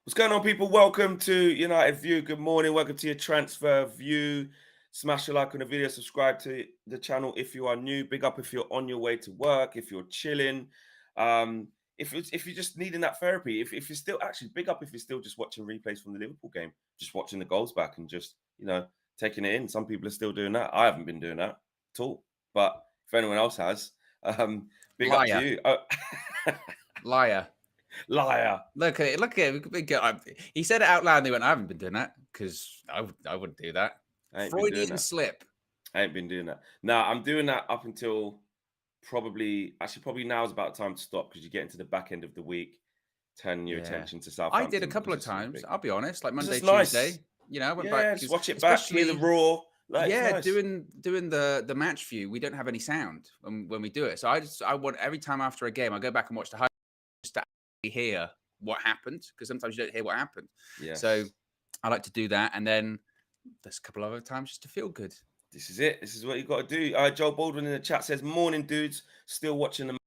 What's going on, people? Welcome to United View. Good morning. Welcome to your transfer view. Smash a like on the video. Subscribe to the channel if you are new. Big up if you're on your way to work. If you're chilling. If you're just needing that therapy. If you're still actually big up if you're still just watching replays from the Liverpool game, just watching the goals back and just taking it in. Some people are still doing that. I haven't been doing that at all. But if anyone else has, big up to you. Oh. Liar. Liar. Look at it. He said it out loud and they went, I haven't been doing that because I wouldn't do that. Freudian slip. I ain't been doing that. No, I'm doing that up until probably now is about time to stop because you get into the back end of the week, turn your attention to Southampton. I did a couple of times, I'll be honest, like Monday, Tuesday. Nice. I went back. Just watch it back, hear the roar. Nice. doing the match view, we don't have any sound when we do it. So I want every time after a game, I go back and watch the highlights just to hear what happened, because sometimes you don't hear what happened. So I like to do that, and then there's a couple of other times just to feel good. This is it. This is what you got to do. Joel Baldwin in the chat says, "Morning, dudes. Still watching the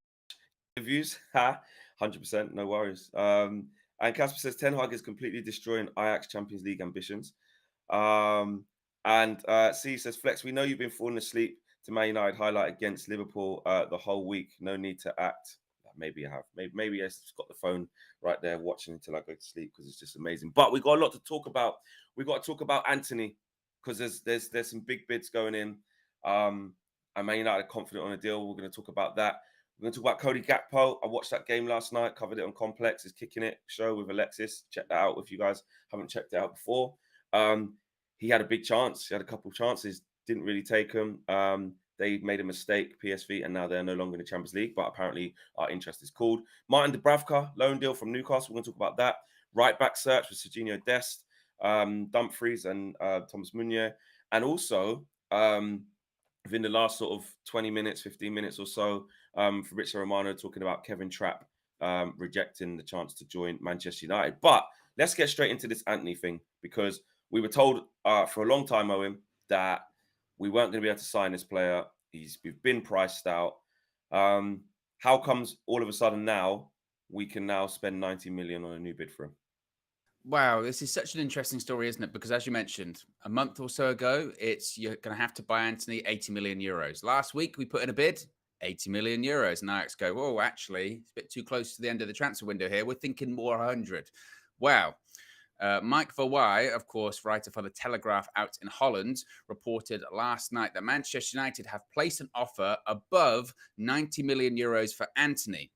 reviews." 100%. No worries. And Casper says, "Ten Hag is completely destroying Ajax Champions League ambitions." And C says, "Flex, we know you've been falling asleep to Man United highlight against Liverpool the whole week. No need to act." Maybe I have. Maybe I just got the phone right there watching until I go to sleep because it's just amazing. But we got a lot to talk about. We got to talk about Antony because there's some big bids going in. And Man United are confident on a deal. We're going to talk about that. We're going to talk about Cody Gakpo. I watched that game last night, covered it on Complex. It's Kicking It show with Alexis. Check that out if you guys haven't checked it out before. He had a big chance. He had a couple of chances. Didn't really take them. They made a mistake, PSV, and now they're no longer in the Champions League, but apparently our interest is called. Martin Dubravka, loan deal from Newcastle. We're going to talk about that. Right back search with Serginho Dest, Dumfries, and Thomas Meunier. And also, within the last sort of 20 minutes, 15 minutes or so, Fabrizio Romano talking about Kevin Trapp rejecting the chance to join Manchester United. But let's get straight into this Antony thing, because we were told for a long time, Owen, that we weren't going to be able to sign this player. We've been priced out. How comes all of a sudden now we can now spend 90 million on a new bid for him? Wow, this is such an interesting story, isn't it? Because as you mentioned, a month or so ago, you're going to have to buy Antony 80 million euros. Last week, we put in a bid, 80 million euros. And Ajax go, oh, actually, it's a bit too close to the end of the transfer window here. We're thinking more 100. Wow. Mike Verwij, of course, writer for The Telegraph out in Holland, reported last night that Manchester United have placed an offer above 90 million euros for Antony.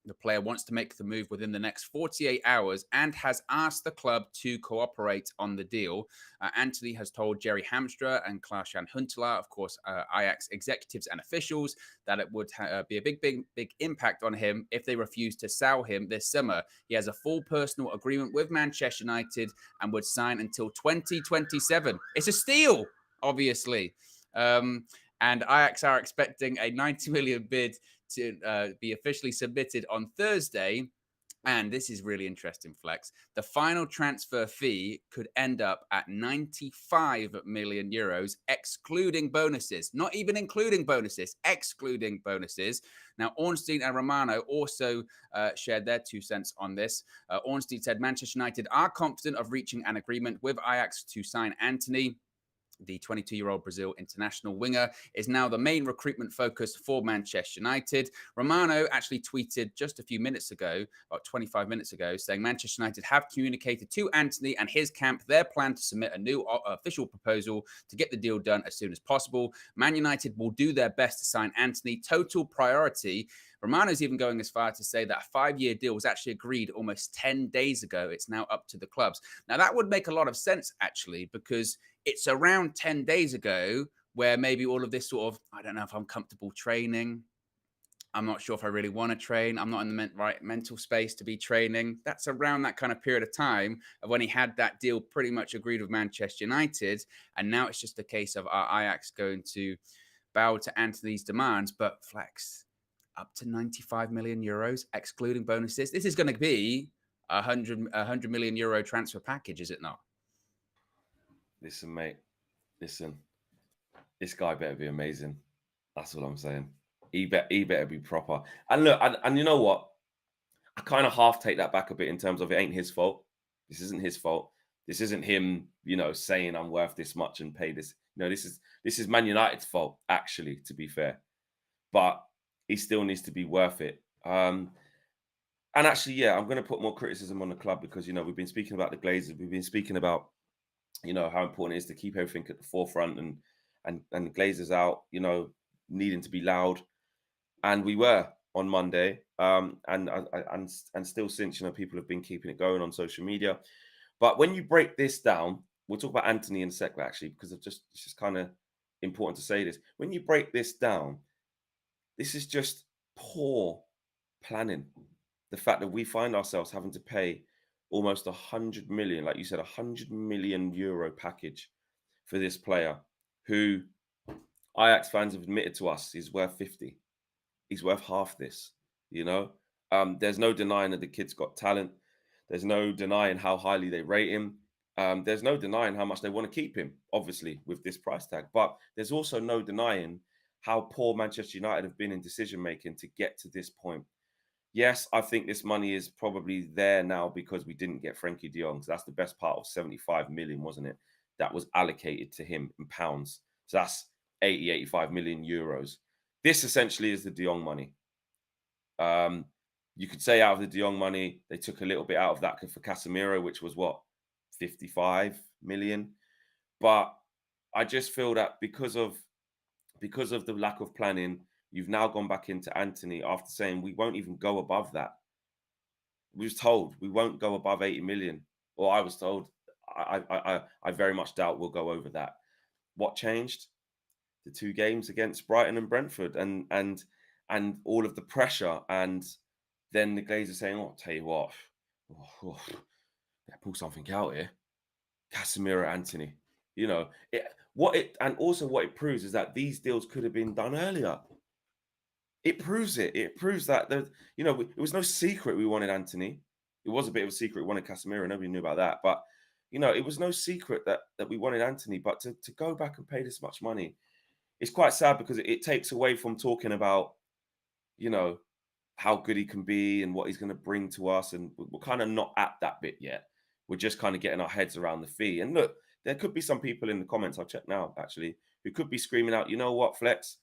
The player wants to make the move within the next 48 hours and has asked the club to cooperate on the deal. Antony has told Jerry Hamstra and Klaas-Jan Huntelaar, of course, Ajax executives and officials, that it would be a big impact on him if they refuse to sell him this summer. He has a full personal agreement with Manchester United and would sign until 2027. It's a steal, obviously. And Ajax are expecting a 90 million bid to be officially submitted on Thursday. And this is really interesting, Flex. The final transfer fee could end up at 95 million euros, excluding bonuses, not even including bonuses, excluding bonuses. Now, Ornstein and Romano also shared their 2 cents on this. Ornstein said Manchester United are confident of reaching an agreement with Ajax to sign Antony. The 22-year-old Brazil international winger is now the main recruitment focus for Manchester United. Romano actually tweeted just a few minutes ago, about 25 minutes ago, saying Manchester United have communicated to Antony and his camp their plan to submit a new official proposal to get the deal done as soon as possible. Man United will do their best to sign Antony. Total priority. Romano's even going as far to say that a 5-year deal was actually agreed almost 10 days ago. It's now up to the clubs. Now, that would make a lot of sense, actually, because it's around 10 days ago where maybe all of this sort of, I don't know if I'm comfortable training. I'm not sure if I really want to train. I'm not in the right mental space to be training. That's around that kind of period of time of when he had that deal pretty much agreed with Manchester United. And now it's just a case of our Ajax going to bow to Antony's demands. But Flex, up to 95 million euros, excluding bonuses. This is going to be a 100 million euro transfer package, is it not? Listen, mate. Listen. This guy better be amazing. That's all I'm saying. He better be proper. And look, and you know what? I kind of half take that back a bit in terms of it ain't his fault. This isn't his fault. This isn't him, saying I'm worth this much and pay this. This is Man United's fault, actually, to be fair. But he still needs to be worth it. And actually, yeah, I'm going to put more criticism on the club because, we've been speaking about the Glazers. We've been speaking about, how important it is to keep everything at the forefront and the Glazers out, needing to be loud. And we were on Monday. And still since, people have been keeping it going on social media. But when you break this down, we'll talk about Antony in a sec, actually, because it's just kind of important to say this. When you break this down, this is just poor planning. The fact that we find ourselves having to pay almost 100 million, like you said, 100 million euro package for this player who Ajax fans have admitted to us is worth 50. He's worth half this, There's no denying that the kid's got talent. There's no denying how highly they rate him. There's no denying how much they want to keep him, obviously, with this price tag. But there's also no denying how poor Manchester United have been in decision-making to get to this point. Yes, I think this money is probably there now because we didn't get Frankie de Jong. So that's the best part of 75 million, wasn't it? That was allocated to him in pounds. So that's 85 million euros. This essentially is the de Jong money. You could say out of the de Jong money, they took a little bit out of that for Casemiro, which was 55 million. But I just feel that because of the lack of planning, you've now gone back into Antony after saying we won't even go above that. We was told we won't go above 80 million, or I was told. I very much doubt we'll go over that. What changed? The 2 games against Brighton and Brentford, and all of the pressure, and then the Glazers saying, "Oh, I'll tell you what, pull something out here." Casemiro, Antony, what it proves is that these deals could have been done earlier. It proves it. It proves that it was no secret we wanted Antony. It was a bit of a secret we wanted Casemiro. Nobody knew about that, but it was no secret that we wanted Antony. But to go back and pay this much money, it's quite sad because it takes away from talking about, how good he can be and what he's going to bring to us. And we're kind of not at that bit yet. We're just kind of getting our heads around the fee. And look, there could be some people in the comments, I'll check now, actually, who could be screaming out, "You know what, Flex?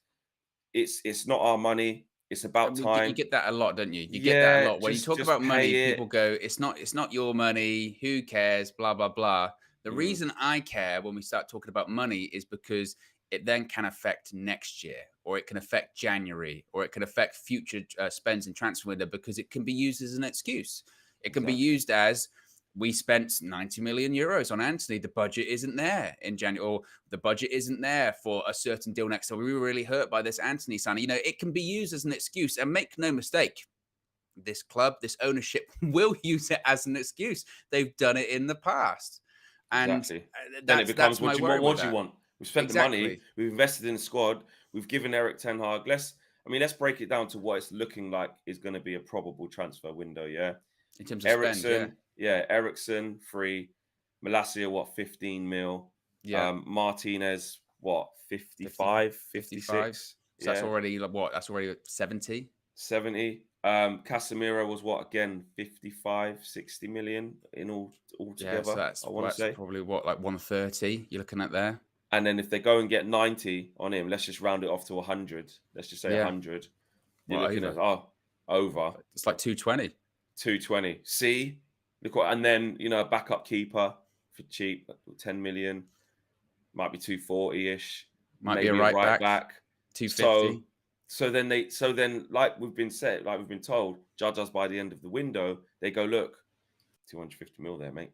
It's not our money. It's about time." You get that a lot, don't you? You get that a lot. When you talk just about money, pay it. people go, it's not your money. Who cares? Blah, blah, blah. The reason I care when we start talking about money is because it then can affect next year, or it can affect January, or it can affect future spends in transfer window, because it can be used as an excuse. It can be used as, we spent 90 million euros on Antony. The budget isn't there in January, or the budget isn't there for a certain deal next time. We were really hurt by this Antony signing. It can be used as an excuse. And make no mistake, this club, this ownership will use it as an excuse. They've done it in the past. Exactly. And then it becomes, what do you want? What do you want? We've spent the money. We've invested in the squad. We've given Erik ten Hag. Let's break it down to what it's looking like is going to be a probable transfer window. Yeah. In terms of spend, Eriksen free. Malacia, 15 mil. Yeah. Martinez, 55, 56. So that's already That's already 70. 70. Casemiro was again, 55, 60 million in all together. So that's probably 130 you're looking at there. And then if they go and get 90 on him, let's just round it off to 100. Let's just say 100. You're looking at over. It's like 220. 220. See, look what, and then a backup keeper for cheap, 10 million, might be 240-ish. Might be a right back. 250. So then, like we've been told, judge us by the end of the window. They go, look, 250 mil there, mate.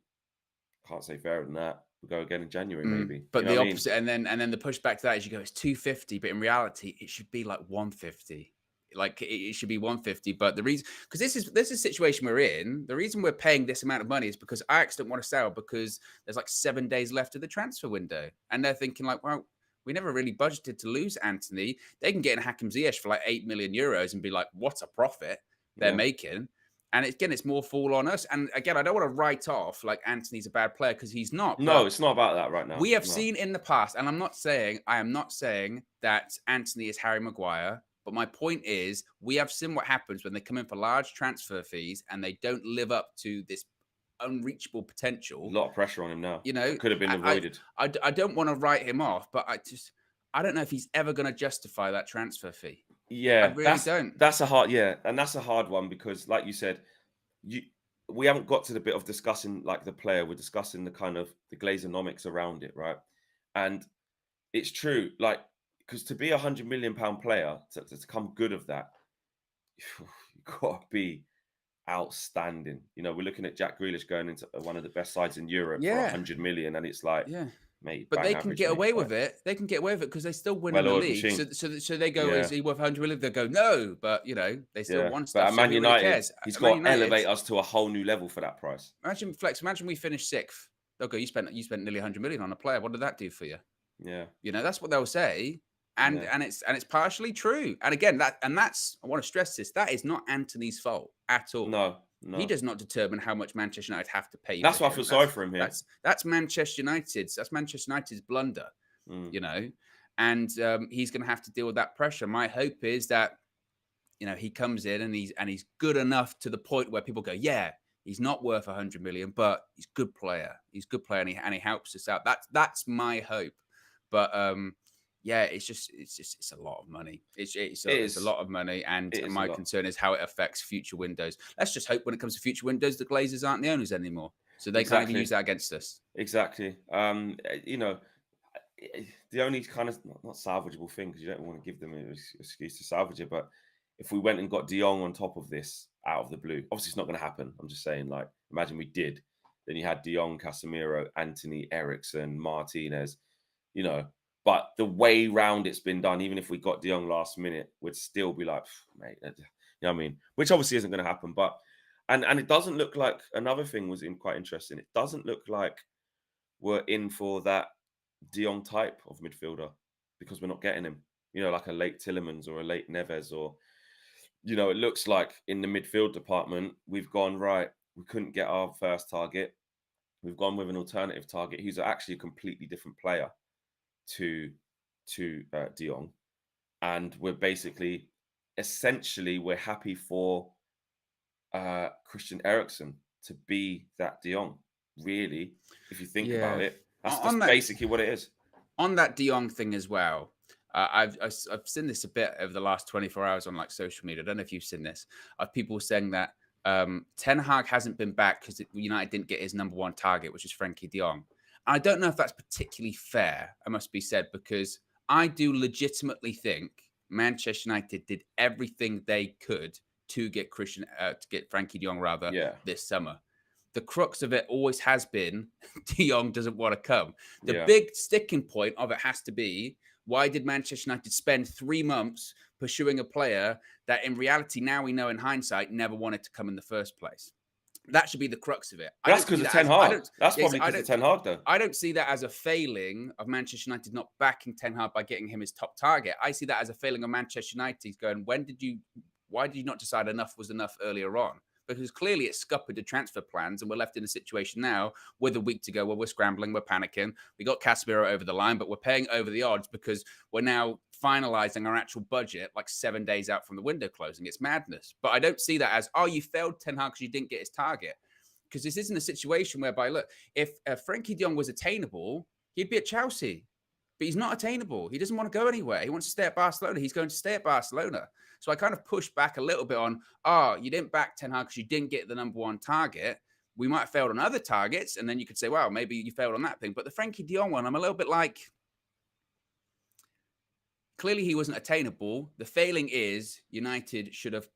Can't say fairer than that. We'll go again in January, maybe. But the opposite, and then the pushback to that is, you go, it's 250, but in reality, it should be like 150. Like it should be 150. But the reason, because this is the situation we're in, the reason we're paying this amount of money is because Ajax don't want to sell, because there's like 7 days left of the transfer window, and they're thinking like, well, we never really budgeted to lose Antony. They can get in Hakim Ziyech for like 8 million euros and be like, what's a profit they're making? And it's more fall on us. And again, I don't want to write off like Antony's a bad player, because he's not. No, it's not about that right now. We have seen in the past, and I am not saying that Antony is Harry Maguire, but my point is, we have seen what happens when they come in for large transfer fees and they don't live up to this unreachable potential. A lot of pressure on him now. You know, It could have been avoided. I don't want to write him off, but I don't know if he's ever going to justify that transfer fee. I Yeah, really don't. that's a hard and that's a hard one because, like you said, we haven't got to the bit of discussing like the player. We're discussing the kind of the Glazonomics around it, right? And it's true, like because to be £100 million player to come good of that, you've got to be outstanding. You know, we're looking at Jack Grealish going into one of the best sides in Europe for 100 million, and it's like, mate, but they can average, get mate, away with it. They can get away with it because they still win in the well-oiled league. machine. So they go, is he worth 100 million? They go, no, but you know, they still want stuff. But at Man who United, really cares? he's At got Man to United, elevate us to a whole new level for that price. Imagine we finish 6th. They'll go, you spent nearly 100 million on a player. What did that do for you? Yeah, you know, that's what they'll say. And it's partially true. And again, that's I want to stress this. That is not Antony's fault at all. No. He does not determine how much Manchester United have to pay. That's why I feel sorry for him here. That's Manchester United's. That's Manchester United's blunder. You know, and he's going to have to deal with that pressure. My hope is that, you know, he comes in and he's good enough to the point where people go, yeah, he's not worth 100 million, but he's a good player. He's a good player, and he helps us out. That's my hope. But yeah, it's a lot of money. It's a lot of money, and my concern is how it affects future windows. Let's just hope when it comes to future windows, the Glazers aren't the owners anymore, so they can't even use that against us. Exactly. You know, the only kind of not salvageable thing, because you don't want to give them an excuse to salvage it, but if we went and got De Jong on top of this out of the blue, obviously it's not going to happen. I'm just saying, like, imagine we did. Then you had De Jong, Casemiro, Antony, Eriksen, Martinez, you know. But the way round it's been done, even if we got De Jong last minute, would still be like, mate, you know what I mean? Which obviously isn't going to happen. But and it doesn't look like, another thing was quite interesting. It doesn't look like we're in for that De Jong type of midfielder because we're not getting him. You know, like a late Tielemans or a late Neves, or, you know, it looks like in the midfield department, we've gone, right, we couldn't get our first target. We've gone with an alternative target. He's actually a completely different player to De Jong, and we're basically essentially we're happy for Christian Eriksen to be that De Jong. Really, if you think about it, that's basically what it is. On that De Jong thing as well, I've seen this a bit over the last 24 hours on like social media. I don't know if you've seen this, of people saying that Ten Hag hasn't been back because United didn't get his number one target, which is Frenkie De Jong. I don't know if that's particularly fair, I must be said, because I do legitimately think Manchester United did everything they could to get Frenkie De Jong this summer. The crux of it always has been De Jong doesn't want to come. The big sticking point of it has to be, why did Manchester United spend 3 months pursuing a player that in reality, now we know in hindsight, never wanted to come in the first place? That should be the crux of it. That's because of Ten Hag. That's probably because of Ten Hag, though. I don't see that as a failing of Manchester United not backing Ten Hag by getting him his top target. I see that as a failing of Manchester United going, why did you not decide enough was enough earlier on? Because clearly it scuppered the transfer plans, and we're left in a situation now with a week to go where we're scrambling, we're panicking. We got Casemiro over the line, but we're paying over the odds because we're now finalizing our actual budget like 7 days out from the window closing. It's madness. But I don't see that as, you failed Ten Hag because you didn't get his target. Because this isn't a situation whereby, look, if Frenkie De Jong was attainable, he'd be at Chelsea. But he's not attainable. He doesn't want to go anywhere. He wants to stay at Barcelona. He's going to stay at Barcelona. So I kind of pushed back a little bit on, you didn't back Ten Hag because you didn't get the number one target. We might have failed on other targets. And then you could say, well, maybe you failed on that thing. But the Frenkie De Jong one, I'm a little bit like, clearly he wasn't attainable. The failing is United should have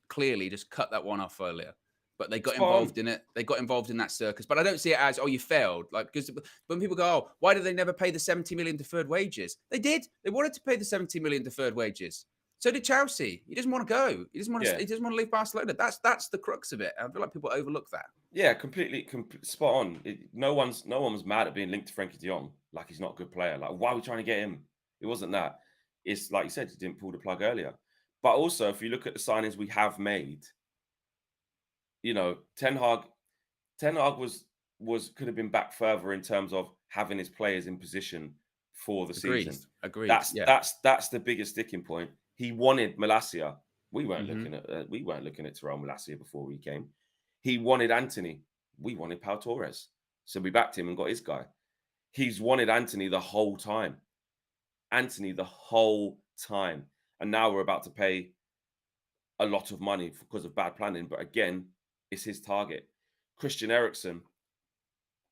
clearly just cut that one off earlier. But they got involved in it. They got involved in that circus. But I don't see it as, you failed. Like, because when people go, why did they never pay the 70 million deferred wages? They did. They wanted to pay the 70 million deferred wages. So did Chelsea. He doesn't want to go. He doesn't want to. He doesn't want to leave Barcelona. That's the crux of it. I feel like people overlook that. Yeah, completely spot on. No one was mad at being linked to Frenkie De Jong. Like, he's not a good player. Like, why are we trying to get him? It wasn't that. It's like you said, he didn't pull the plug earlier. But also, if you look at the signings we have made, you know, Ten Hag could have been back further in terms of having his players in position for the season. Agreed. That's the biggest sticking point. He wanted Malacia. We weren't looking at Tyrell Malacia before we came. He wanted Antony. we wanted Pau Torres. So we backed him and got his guy. He's wanted Antony the whole time. Antony the whole time. And now we're about to pay a lot of money because of bad planning. But again, it's his target. Christian Eriksen,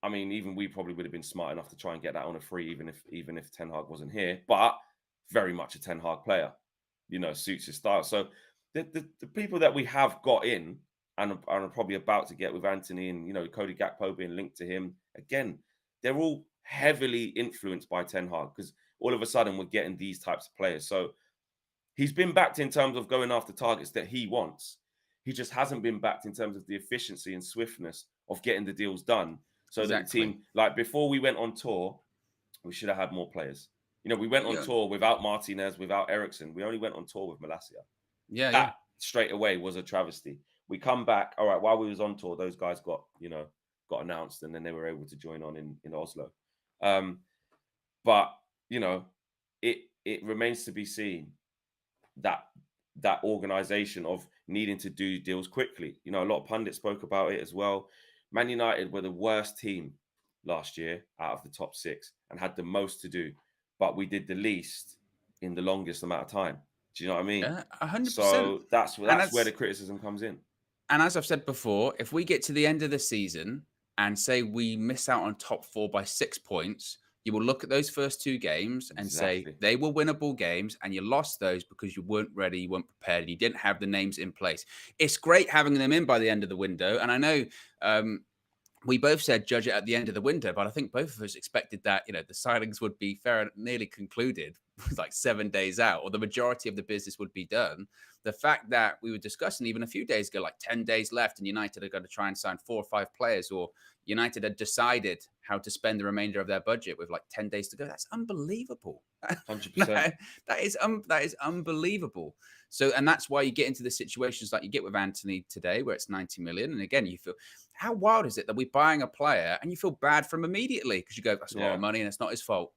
I mean, even we probably would have been smart enough to try and get that on a free, even if Ten Hag wasn't here. But very much a Ten Hag player, suits his style. So the people that we have got in and are probably about to get with Antony and Cody Gakpo being linked to him again, they're all heavily influenced by Ten Hag because all of a sudden we're getting these types of players. So he's been backed in terms of going after targets that he wants. He just hasn't been backed in terms of the efficiency and swiftness of getting the deals done. So that the team, like before we went on tour, we should have had more players. We went on tour without Martinez, without Eriksen. We only went on tour with Malacia. That straight away was a travesty. We come back, all right, while we was on tour, those guys got announced and then they were able to join on in Oslo. But it remains to be seen that organization of needing to do deals quickly. A lot of pundits spoke about it as well. Man United were the worst team last year out of the top 6 and had the most to do, but we did the least in the longest amount of time. Do you know what I mean? 100%. So that's where the criticism comes in. And as I've said before, if we get to the end of the season and say we miss out on top 4 by 6 points, you will look at those first 2 games and say they were winnable games and you lost those because you weren't ready, you weren't prepared, you didn't have the names in place. It's great having them in by the end of the window. And I know we both said judge it at the end of the window, but I think both of us expected that, the signings would be nearly concluded like 7 days out, or the majority of the business would be done. The fact that we were discussing even a few days ago, like 10 days left and United are going to try and sign 4 or 5 players, or United had decided how to spend the remainder of their budget with like 10 days to go. That's unbelievable. 100%. That is unbelievable. So, and that's why you get into the situations like you get with Antony today, where it's 90 million. And again, you feel, how wild is it that we're buying a player and you feel bad for him immediately because you go, that's a lot of money and it's not his fault.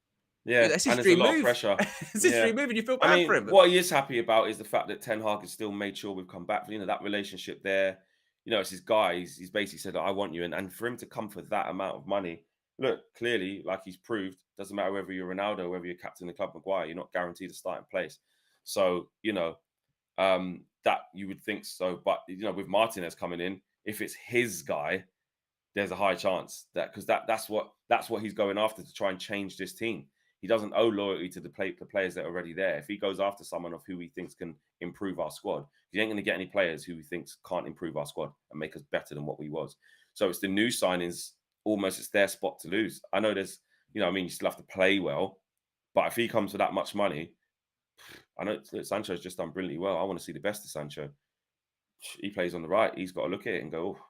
Yeah, that's his dream move. Pressure. It's his dream move, and you feel bad for him. What he is happy about is the fact that Ten Hag has still made sure we've come back. That relationship there. It's his guy. He's basically said, I want you. And for him to come for that amount of money, look, clearly, like he's proved, doesn't matter whether you're Ronaldo, whether you're captain of the club, Maguire, you're not guaranteed a starting place. So, that you would think so. But, with Martinez coming in, if it's his guy, there's a high chance because that's what he's going after to try and change this team. He doesn't owe loyalty to the players that are already there. If he goes after someone of who he thinks can improve our squad, he ain't going to get any players who he thinks can't improve our squad and make us better than what we was. So it's the new signings, almost it's their spot to lose. I know there's, you still have to play well, but if he comes for that much money, I know Sancho's just done brilliantly well. I want to see the best of Sancho. He plays on the right. He's got to look at it and go, oh.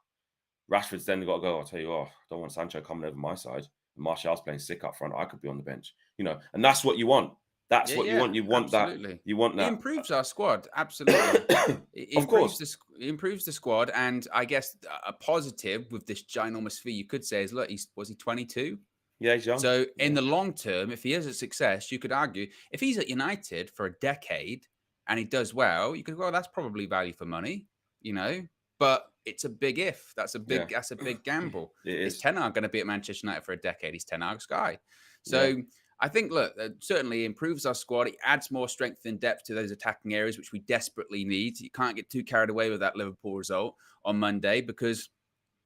Rashford's then got to go, I'll tell you, I don't want Sancho coming over my side. Martial's playing sick up front. I could be on the bench, and that's what you want. That's what you want. You want absolutely. That. You want that. It improves our squad. Absolutely. Of course. It improves the squad. And I guess a positive with this ginormous fee you could say is, look, was he 22? Yeah, he's young. So in the long term, if he is a success, you could argue if he's at United for a decade and he does well, you could go, that's probably value for money, But it's a big if. That's a big gamble. Is Ten Hag going to be at Manchester United for a decade? He's Ten Hag's guy. So I think, look, certainly improves our squad. It adds more strength and depth to those attacking areas, which we desperately need. You can't get too carried away with that Liverpool result on Monday because,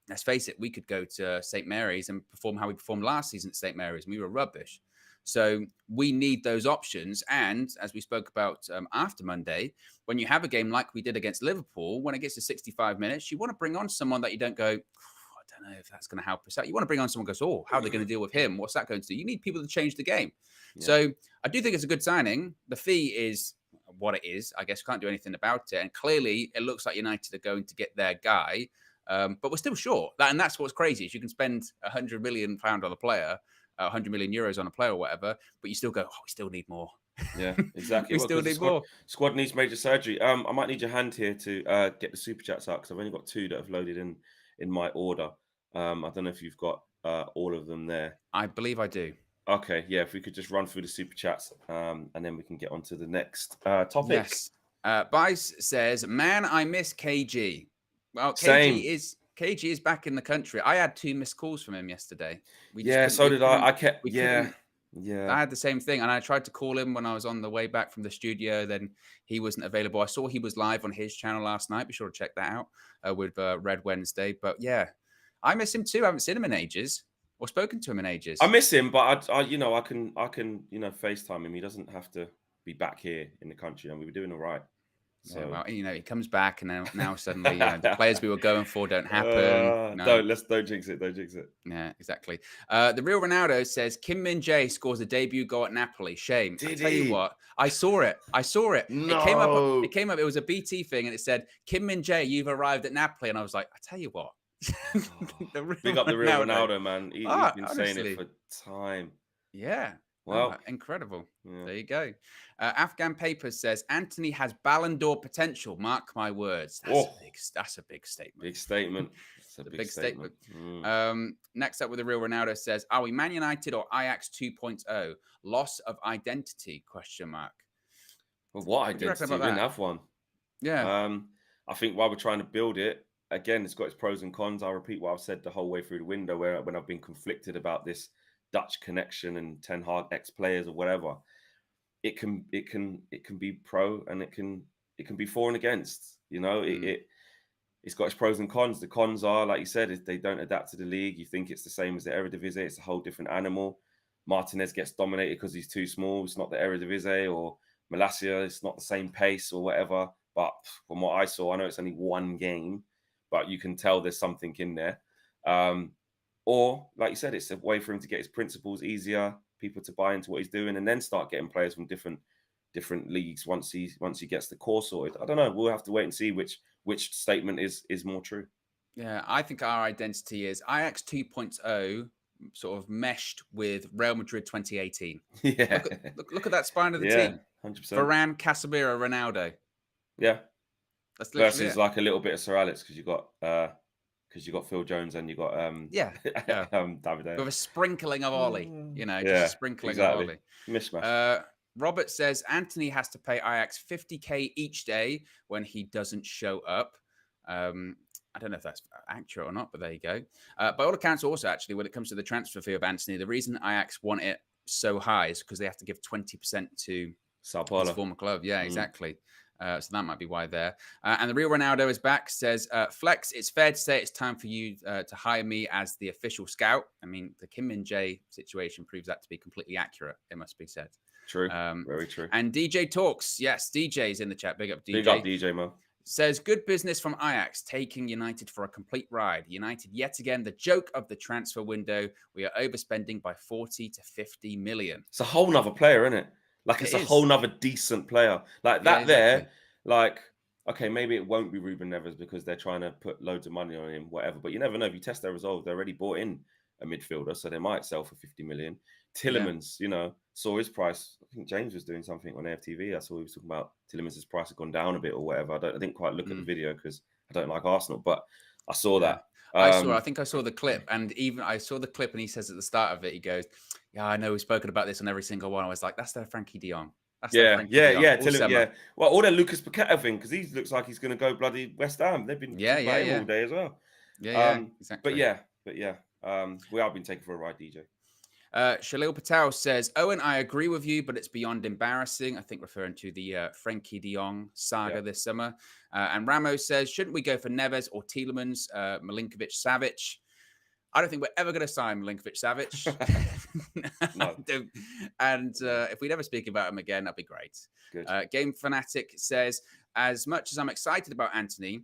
let's face it, we could go to St. Mary's and perform how we performed last season at St. Mary's, and we were rubbish. So we need those options. And as we spoke about after Monday, when you have a game like we did against Liverpool, when it gets to 65 minutes, you want to bring on someone that you don't go, I don't know if that's going to help us out. You want to bring on someone who goes, oh, how are they going to deal with him? What's that going to do? You need people to change the game. Yeah. So I do think it's a good signing. The fee is what it is. I guess we can't do anything about it. And clearly it looks like United are going to get their guy. But we're still short. And that's what's crazy is you can spend £100 million on a player, 100 million euros on a player or whatever, but you still go, we still need more. Yeah, exactly. We still need more. Squad needs major surgery. I might need your hand here to get the super chats out because I've only got 2 that have loaded in my order. I don't know if you've got all of them there. I believe I do. Okay, yeah. If we could just run through the super chats, and then we can get on to the next topic. Yes. Bice says, "Man, I miss KG." Well, Same. KG is back in the country. I had 2 missed calls from him yesterday. So did I. I kept, we yeah. couldn't. I had the same thing, and I tried to call him when I was on the way back from the studio. Then he wasn't available. I saw he was live on his channel last night. Be sure to check that out with Red Wednesday. But yeah, I miss him too. I haven't seen him in ages or spoken to him in ages. I miss him, but I can FaceTime him. He doesn't have to be back here in the country, and we were doing all right. So yeah, well, he comes back, and now suddenly, the players we were going for don't happen. Don't jinx it. Don't jinx it. Yeah, exactly. The real Ronaldo says Kim Min-jae scores a debut goal at Napoli. Shame. I tell you what, I saw it. No. It came up. It was a BT thing, and it said Kim Min-jae, you've arrived at Napoli, and I was like, I tell you what. Big up the real Ronaldo, man. He's been saying it for time. Yeah. Well, incredible. Yeah. There you go. Afghan Papers says Antony has Ballon d'Or potential. Mark my words. That's a big statement. Big statement. It's a big statement. Next up with the real Ronaldo says, are we Man United or Ajax 2.0? Loss of identity? ? Well, what identity? We didn't have one. Yeah. I think while we're trying to build it, again, it's got its pros and cons. I'll repeat what I've said the whole way through the window, when I've been conflicted about this Dutch connection and Ten Hag ex-players or whatever. It can be pro, and it can be for and against. It's got its pros and cons. The cons are, like you said, is they don't adapt to the league. You think it's the same as the Eredivisie. It's a whole different animal. Martinez gets dominated because he's too small. It's not the Eredivisie. Or Malacia, it's not the same pace or whatever. But from what I saw, I know it's only one game, but you can tell there's something in there. Or, like you said, it's a way for him to get his principles easier, people to buy into what he's doing, and then start getting players from different leagues once he gets the core sorted. I don't know. We'll have to wait and see which statement is more true. Yeah, I think our identity is Ajax 2.0 sort of meshed with Real Madrid 2018. Yeah. Look at that spine of the team. 100%. Varane, Casemiro, Ronaldo. Yeah. That's versus like a little bit of Sir Alex because you got Phil Jones and you got Davide. With a sprinkling of Ollie, just a sprinkling of Ollie. Mishmash. Robert says Antony has to pay Ajax 50k each day when he doesn't show up. I don't know if that's accurate or not, but there you go. By all accounts, also, actually, when it comes to the transfer fee of Antony, the reason Ajax want it so high is because they have to give 20% to Sao Paulo. His former club. Yeah, exactly. So that might be why there. And the real Ronaldo is back, says, Flex, it's fair to say it's time for you to hire me as the official scout. I mean, the Kim Min-jae situation proves that to be completely accurate, it must be said. True. Very true. And DJ Talks. Yes, DJ's in the chat. Big up DJ. Big up DJ, man. Says, good business from Ajax, taking United for a complete ride. United, yet again, the joke of the transfer window. We are overspending by 40 to 50 million. It's a whole nother player, isn't it? Like, it's a whole nother decent player. Like, that there, like, okay, maybe it won't be Ruben Neves because they're trying to put loads of money on him, whatever. But you never know. If you test their resolve, they already bought in a midfielder, so they might sell for 50 million. Tillemans, saw his price. I think James was doing something on AFTV. I saw he was talking about Tillemans' price had gone down a bit or whatever. I didn't quite look at the video because I don't like Arsenal, but I saw that. I think I saw the clip, and even I saw the clip, and he says at the start of it, he goes, "Yeah, I know we've spoken about this on every single one." I was like, "That's their Frankie De Jong." Well, all that Lucas Paqueta thing because he looks like he's going to go bloody West Ham. They've been him all day as well. Exactly. But we have been taken for a ride, DJ. Shalil Patel says, Owen, I agree with you, but it's beyond embarrassing. I think referring to the Frankie De Jong saga this summer. And Ramos says, shouldn't we go for Neves or Tielemans, Milinkovic-Savic? I don't think we're ever going to sign Milinkovic-Savic. No. And if we never speak about him again, that'd be great. Game Fanatic says, as much as I'm excited about Antony,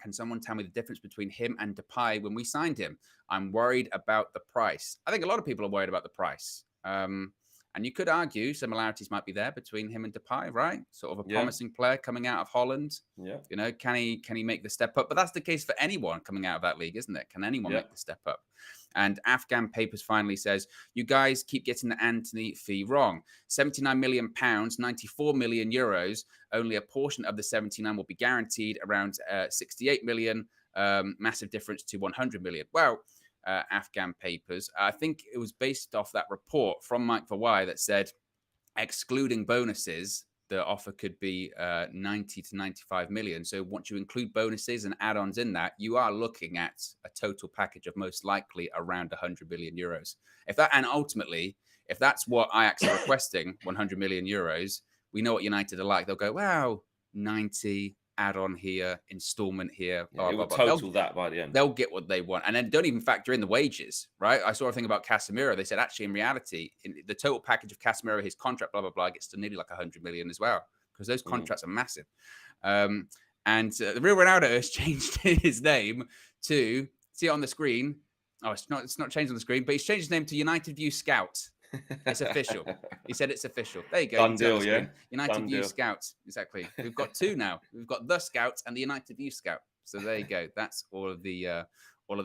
can someone tell me the difference between him and Depay when we signed him? I'm worried about the price. I think a lot of people are worried about the price. And you could argue similarities might be there between him and Depay, right? Sort of a promising player coming out of Holland. Yeah. Can he make the step up? But that's the case for anyone coming out of that league, isn't it? Can anyone make the step up? And Afghan Papers finally says, you guys keep getting the Antony fee wrong. 79 million pounds, 94 million euros. Only a portion of the 79 will be guaranteed, around 68 million. Massive difference to 100 million. Well, Afghan Papers, I think it was based off that report from Mike Verwey that said, excluding bonuses, the offer could be 90 to 95 million. So once you include bonuses and add-ons in that, you are looking at a total package of most likely around 100 million euros. And ultimately, if that's what Ajax are requesting, 100 million euros, we know what United are like. They'll go, wow, 90, add-on here, installment here, blah, it blah, will blah. total that by the end. They'll get what they want. And then don't even factor in the wages, right? I saw a thing about Casemiro. They said, actually, in reality, the total package of Casemiro, his contract, blah, blah, blah, gets to nearly like 100 million as well, because those contracts are massive. And the real Ronaldo has changed his name to, see it on the screen. Oh, it's not changed on the screen, but he's changed his name to United View Scout. It's official. He said it's official. There you go. Done deal, yeah. United View Scouts. Exactly. We've got two now. We've got the Scouts and the United View Scout. So there you go. That's all of the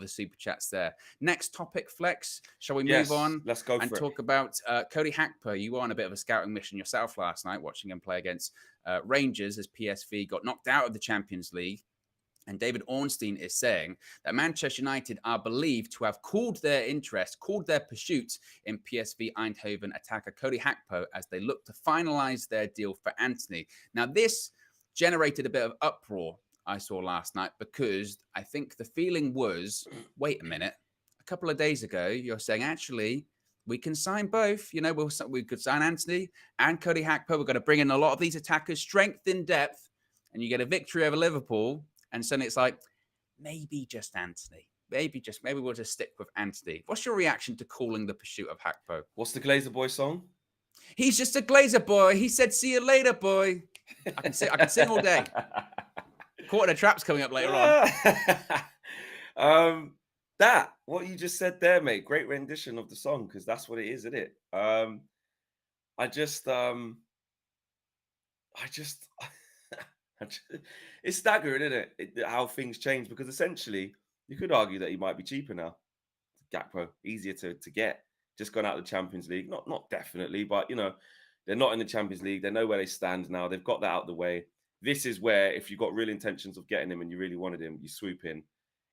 super chats there. Next topic, Flex. Shall we move on? Let's go and talk about Cody Gakpo. You were on a bit of a scouting mission yourself last night, watching him play against Rangers as PSV got knocked out of the Champions League. And David Ornstein is saying that Manchester United are believed to have cooled their pursuit in PSV Eindhoven attacker Cody Gakpo as they look to finalize their deal for Antony. Now, this generated a bit of uproar I saw last night, because I think the feeling was, wait a minute, a couple of days ago, you're saying, actually, we can sign both. You know, we could sign Antony and Cody Gakpo. We're going to bring in a lot of these attackers, strength in depth, and you get a victory over Liverpool. And suddenly it's like, maybe just Antony. Maybe we'll just stick with Antony. What's your reaction to calling the pursuit of Gakpo? What's the Glazer Boy song? He's just a Glazer boy. He said, see you later, boy. I can sing all day. Quarter of Trap's coming up later on. What you just said there, mate, great rendition of the song, because that's what it is, isn't it? It's staggering, isn't it? How things change, because essentially you could argue that he might be cheaper now. Gakpo, easier to get. Just gone out of the Champions League. Not definitely, but you know, they're not in the Champions League. They know where they stand now. They've got that out of the way. This is where, if you've got real intentions of getting him and you really wanted him, you swoop in,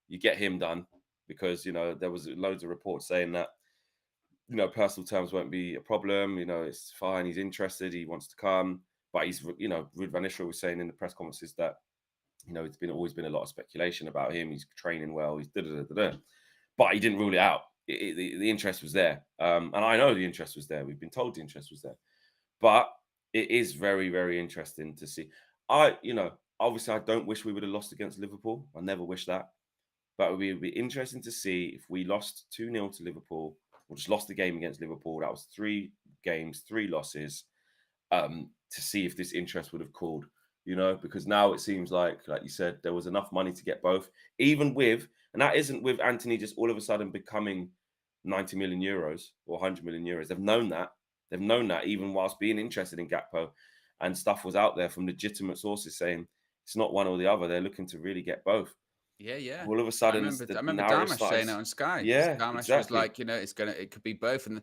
you get him done, because you know there was loads of reports saying that, you know, personal terms won't be a problem. You know, it's fine. He's interested. He wants to come. But he's, you know, Ruud van Nistelrooy was saying in the press conferences that, you know, it's always been a lot of speculation about him. He's training well. He's da-da-da-da-da. But he didn't rule it out. The interest was there. And I know the interest was there. We've been told the interest was there. But it is very, very interesting to see. Obviously, I don't wish we would have lost against Liverpool. I never wish that. But it would be interesting to see if we lost 2-0 to Liverpool, or just lost the game against Liverpool. That was 3 games, 3 losses. To see if this interest would have cooled, you know, because now it seems like you said, there was enough money to get both, even with, and that isn't with Antony just all of a sudden becoming 90 million euros or 100 million euros. They've known that even whilst being interested in Gakpo, and stuff was out there from legitimate sources saying it's not one or the other. They're looking to really get both. Yeah. All of a sudden, I remember Damash saying it on Sky. Yeah, Damash exactly. was like, you know, it could be both. And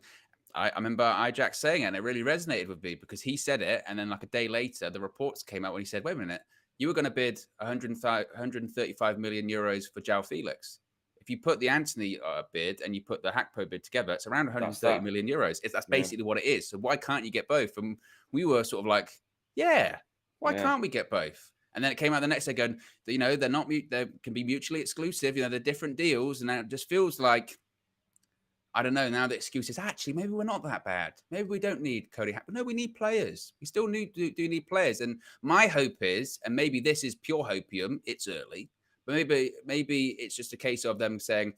I remember Ajax saying it, and it really resonated with me, because he said it, and then like a day later, the reports came out when he said, wait a minute, you were going to bid 135 million euros for João Felix. If you put the Antony bid and you put the Gakpo bid together, it's around 130 million euros. That's basically what it is. So why can't you get both? And we were sort of like, why can't we get both? And then it came out the next day going, you know, they can be mutually exclusive. You know, they're different deals. And it just feels like, I don't know, now the excuse is, actually, maybe we're not that bad. Maybe we don't need Cody Gakpo. No, we need players. We still do need players. And my hope is, and maybe this is pure hopium, it's early, but maybe it's just a case of them saying,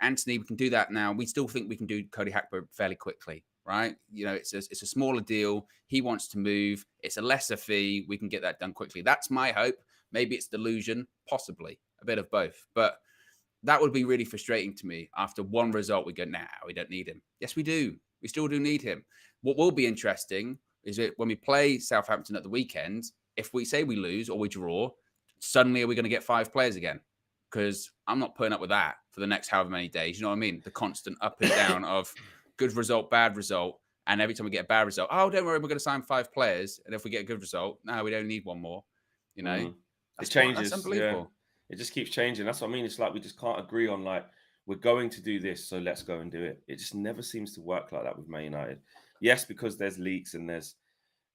Antony, we can do that now. We still think we can do Cody Gakpo fairly quickly, right? You know, it's a smaller deal. He wants to move. It's a lesser fee. We can get that done quickly. That's my hope. Maybe it's delusion, possibly a bit of both. But that would be really frustrating to me. After one result, we go, nah, we don't need him. Yes, we do. We still do need him. What will be interesting is that when we play Southampton at the weekend, if we say we lose or we draw, suddenly are we going to get 5 players again? Because I'm not putting up with that for the next however many days. You know what I mean? The constant up and down of good result, bad result. And every time we get a bad result, oh, don't worry, we're going to sign 5 players. And if we get a good result, no, we don't need one more. You know, it changes. That's unbelievable. Yeah. It just keeps changing. That's what I mean. It's like we just can't agree on, like, we're going to do this, so let's go and do it. It just never seems to work like that with Man United. Yes, because there's leaks and there's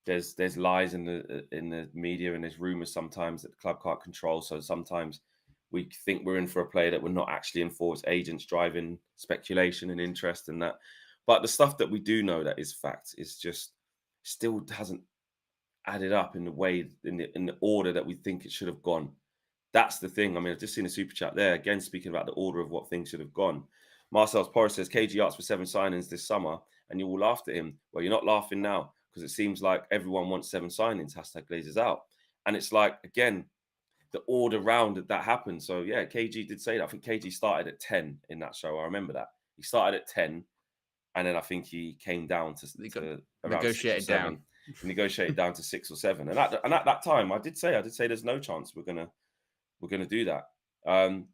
there's lies in the media, and there's rumors sometimes that the club can't control. So sometimes we think we're in for a player that we're not actually in for. It's agents driving speculation and interest and that. But the stuff that we do know that is fact is just still hasn't added up in the way in the order that we think it should have gone. That's the thing. I mean, I've just seen a super chat there again speaking about the order of what things should have gone. Marcel's Porras says KG asked for 7 signings this summer, and you all laughed at him. Well, you're not laughing now because it seems like everyone wants 7 signings. Hashtag Glazers out. And it's like, again, the order round that happened. So yeah, KG did say that. I think KG started at 10 in that show. I remember that. He started at 10, and then I think he came down to around 6 or 7. Down. He negotiated down to 6 or 7. And at that time, I did say there's no chance we're gonna do that. And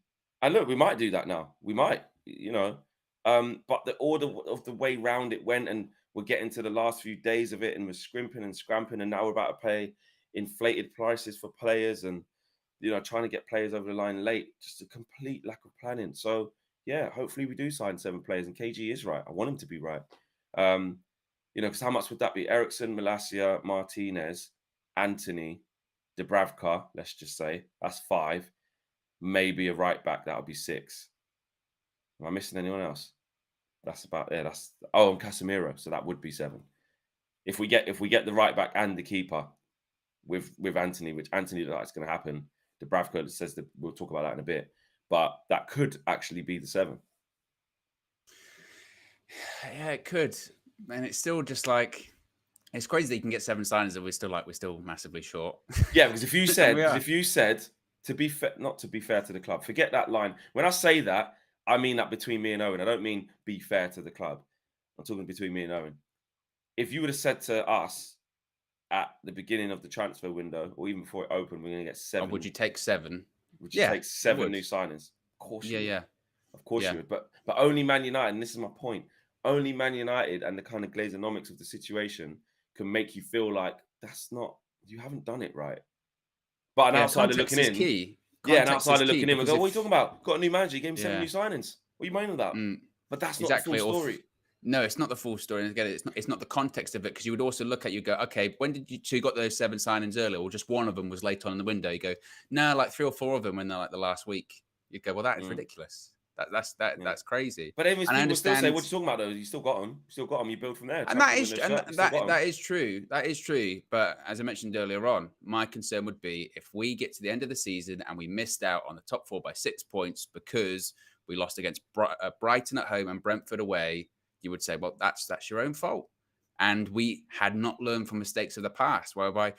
look, we might do that now. We might, but the order of the way round it went, and we're getting to the last few days of it, and we're scrimping and scramping, and now we're about to pay inflated prices for players, and trying to get players over the line late. Just a complete lack of planning. So yeah, hopefully we do sign 7 players, and KG is right. I want him to be right. Because how much would that be? Ericsson, Malacia, Martinez, Antony, Dubravka, let's just say. That's 5. Maybe a right back, that would be 6. Am I missing anyone else? That's about there. And Casemiro, so that would be 7. If we get the right back and the keeper with Antony, which Antony looks like it's going to happen. Dubravka says that we'll talk about that in a bit, but that could actually be the 7. Yeah, it could, and it's still just like it's crazy that you can get 7 signings and we're still massively short. Yeah, because if you said to be fair, not to be fair to the club, forget that line. When I say that, I mean that between me and Owen. I don't mean be fair to the club. I'm talking between me and Owen. If you would have said to us at the beginning of the transfer window, or even before it opened, we're going to get 7. Would you take 7? Would you take 7 new signings? Of course you would. Yeah. Of course you would. But only Man United, and this is my point, only Man United and the kind of Glazonomics of the situation can make you feel like you haven't done it right. But an outsider looking in, key. An outsider looking in, we go, "What are you talking about? Got a new manager, you gave him 7 new signings. What are you moaning about?" But that's not the full story. No, it's not the full story. And again, it's not the context of it, because you would also look at go, okay, when did you got those 7 signings earlier, or just one of them was late on in the window? You go, no, like 3 or 4 of them when they're like the last week. You go, well, that is ridiculous. That's crazy. But even people still say, "What are you talking about? Though you still got them. You build from there." And that is true. That is true. But as I mentioned earlier on, my concern would be if we get to the end of the season and we missed out on the top 4 by 6 points because we lost against Brighton at home and Brentford away. You would say, well, that's your own fault. And we had not learned from mistakes of the past, whereby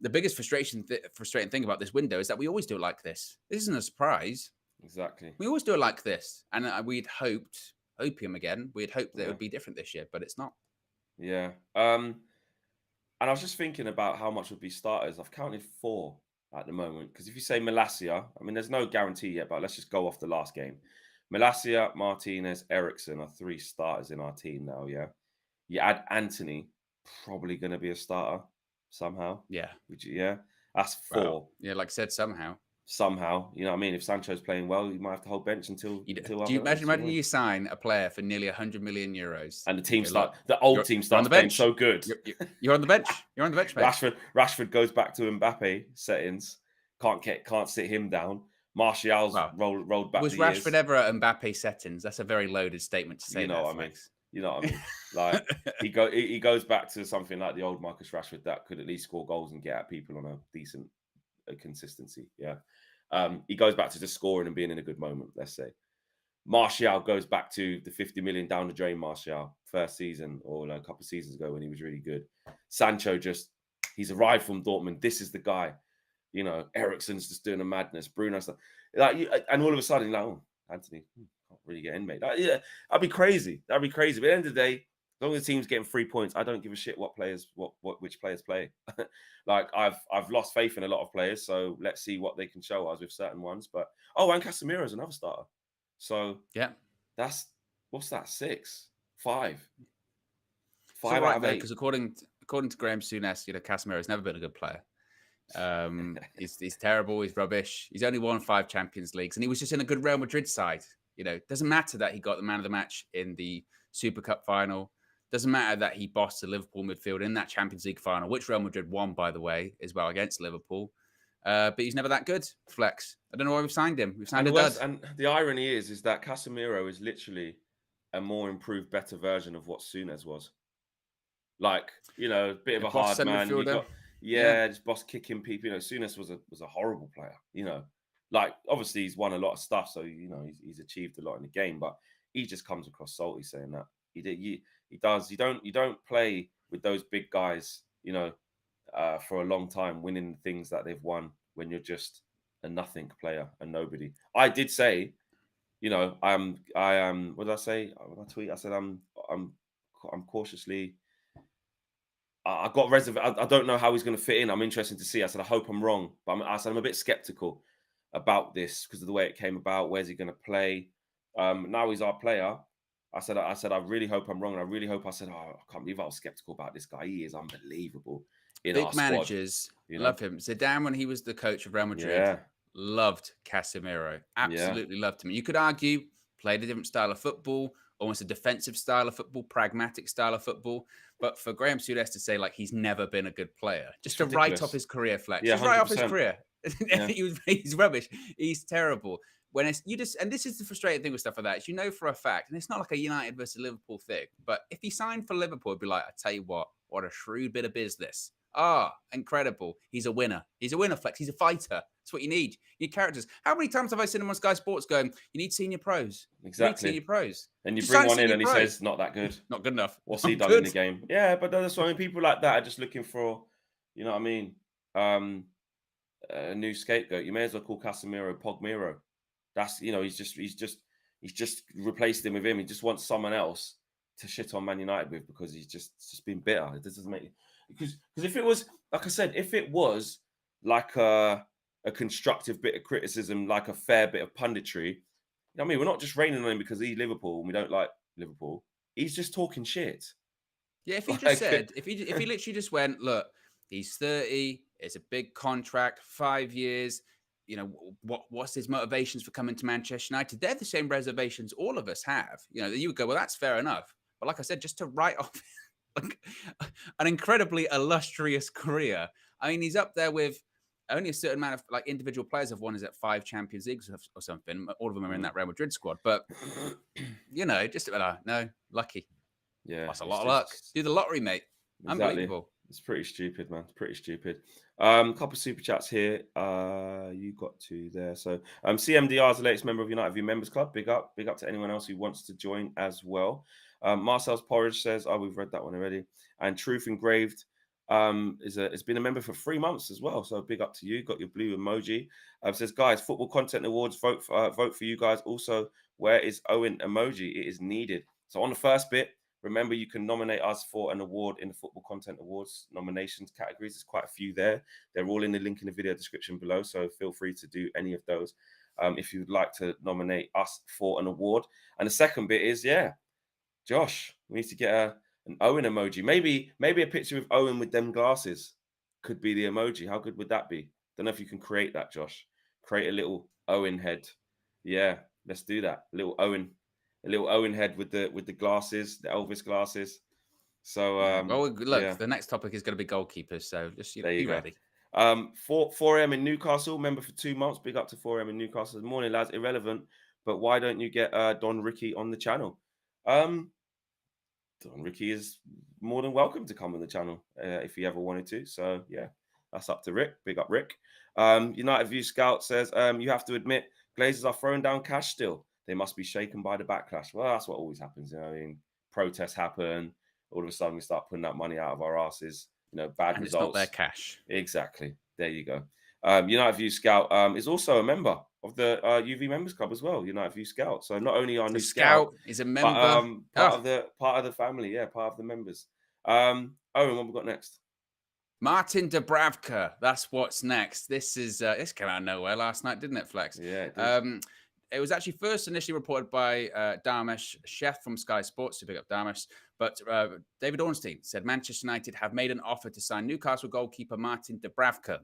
the biggest frustrating thing about this window is that we always do it like this. This isn't a surprise. Exactly. We always do it like this. And we'd hoped, opium again, we'd hoped that it would be different this year, but it's not. Yeah. And I was just thinking about how much would be starters. I've counted 4 at the moment. Because if you say Malacia, I mean, there's no guarantee yet, but let's just go off the last game. Malacia, Martinez, Ericsson are 3 starters in our team now, yeah? You add Antony, probably going to be a starter somehow. Yeah. Would you? Yeah. That's 4. Well, yeah, like I said, somehow. You know what I mean? If Sancho's playing well, you might have to hold bench until. Do you imagine you sign a player for nearly 100 million euros and the team the old team starts playing so good? You're on the bench. You're on the bench, mate. Rashford goes back to Mbappe settings. Can't sit him down. Martial's rolled back. Was Rashford ever at Mbappe settings? That's a very loaded statement to say. You know what I mean? You know what I mean? Like he goes back to something like the old Marcus Rashford that could at least score goals and get at people on a decent consistency. Yeah. He goes back to just scoring and being in a good moment, let's say. Martial goes back to the 50 million down the drain Martial first season or a couple of seasons ago when he was really good. Sancho he's arrived from Dortmund. This is the guy. Ericsson's just doing a madness. Bruno's and all of a sudden, Antony can't really get in, mate. That'd be crazy. But at the end of the day, as long as the team's getting 3 points, I don't give a shit which players play. Like I've lost faith in a lot of players, so let's see what they can show us with certain ones. But and Casemiro is another starter. So yeah, that's what's that? 6, 5 out of 8. Because according to Graham Souness, Casemiro's never been a good player. He's terrible. He's rubbish. He's only won 5 Champions Leagues, and he was just in a good Real Madrid side. It doesn't matter that he got the man of the match in the Super Cup final. Doesn't matter that he bossed the Liverpool midfield in that Champions League final, which Real Madrid won, by the way, as well against Liverpool. But he's never that good, Flex. I don't know why we've signed him. We've signed a dud. And the irony is that Casemiro is literally a more improved, better version of what Souness was. Like, a bit of a boss hard man. You centre got midfielder. just boss kicking people. Souness was a horrible player. Like obviously he's won a lot of stuff, so he's achieved a lot in the game, but he just comes across salty saying that. He does. You don't play with those big guys, for a long time, winning the things that they've won when you're just a nothing player, a nobody. I did say, I am. What did I say? When I tweet, I said I'm cautiously. I got reservation. I don't know how he's going to fit in. I'm interested to see. I said I hope I'm wrong, but I said I'm a bit skeptical about this because of the way it came about. Where's he going to play? Now he's our player. I said I really hope I'm wrong, and I really hope I said, I can't believe I was skeptical about this guy. He is unbelievable in Big our managers squad, love him. Zidane, when he was the coach of Real Madrid, loved Casemiro. Absolutely loved him. You could argue played a different style of football, almost a defensive style of football, pragmatic style of football. But for Graham Souness to say like he's never been a good player, just to write off his career, Flex, just write off his career. He's rubbish. He's terrible. When it's and this is the frustrating thing with stuff like that, is for a fact, and it's not like a United versus Liverpool thing, but if he signed for Liverpool, it'd be like, I tell you what a shrewd bit of business. Incredible. He's a winner. He's a winner, Flex. He's a fighter. That's what you need. You need characters. How many times have I seen him on Sky Sports going, you need senior pros. Exactly. You need senior pros. And you bring one in and he says, not that good. Not good enough. What's he done in the game? Yeah, but that's what I mean. People like that are just looking for, you know what I mean? A new scapegoat. You may as well call Casemiro Pogmiro. That's, he's just replaced him with him. He just wants someone else to shit on Man United with because he's just been bitter. It doesn't make because if it was, like I said, if it was like a constructive bit of criticism, like a fair bit of punditry, I mean, we're not just raining on him because he's Liverpool and we don't like Liverpool. He's just talking shit. Yeah, if he just said, if he literally just went, look, he's 30, it's a big contract, 5 years. What's his motivations for coming to Manchester United? They're the same reservations all of us have. You would go, well, that's fair enough. But like I said, just to write off an incredibly illustrious career. I mean, he's up there with only a certain amount of individual players have won is at 5 Champions Leagues or something. All of them are in that Real Madrid squad. But, just no, lucky. Yeah. That's a lot of luck. Do the lottery, mate. Exactly. Unbelievable. It's pretty stupid, man. Pretty stupid. Couple of super chats here. You got to there. So CMDR is the latest member of United View Members Club. Big up to anyone else who wants to join as well. Marcel's Porridge says, we've read that one already. And Truth Engraved has been a member for 3 months as well. So big up to you. Got your blue emoji. Says, guys, Football Content Awards, vote for you guys. Also, where is Owen emoji? It is needed. So on the first bit, remember, you can nominate us for an award in the Football Content Awards nominations categories. There's quite a few there. They're all in the link in the video description below, so feel free to do any of those if you'd like to nominate us for an award. And the second bit is, Josh, we need to get an Owen emoji. Maybe a picture of Owen with them glasses could be the emoji. How good would that be? Don't know if you can create that, Josh. Create a little Owen head. Yeah, let's do that. A little Owen head with the glasses, the Elvis glasses. So the next topic is going to be goalkeepers. So just be ready. 4M in Newcastle, member for 2 months. Big up to 4M in Newcastle. Morning, lads. Irrelevant, but why don't you get Don Ricky on the channel? Don Ricky is more than welcome to come on the channel if he ever wanted to. So yeah, that's up to Rick. Big up Rick. United View Scout says you have to admit Glazers are throwing down cash still. They must be shaken by the backlash. Well, that's what always happens. I mean, protests happen. All of a sudden, we start putting that money out of our asses. Bad and results. It's not their cash. Exactly. There you go. United View Scout is also a member of the UV Members Club as well. United View Scout. So not only our new scout is a member, but, part of the family. Yeah, part of the members. Owen, what we got next? Martin Dubravka. That's what's next. This came out of nowhere last night, didn't it, Flex? Yeah, it did. It was actually first initially reported by Dharmesh Chef from Sky Sports, to pick up Dharmesh. But David Ornstein said Manchester United have made an offer to sign Newcastle goalkeeper Martin Dubravka.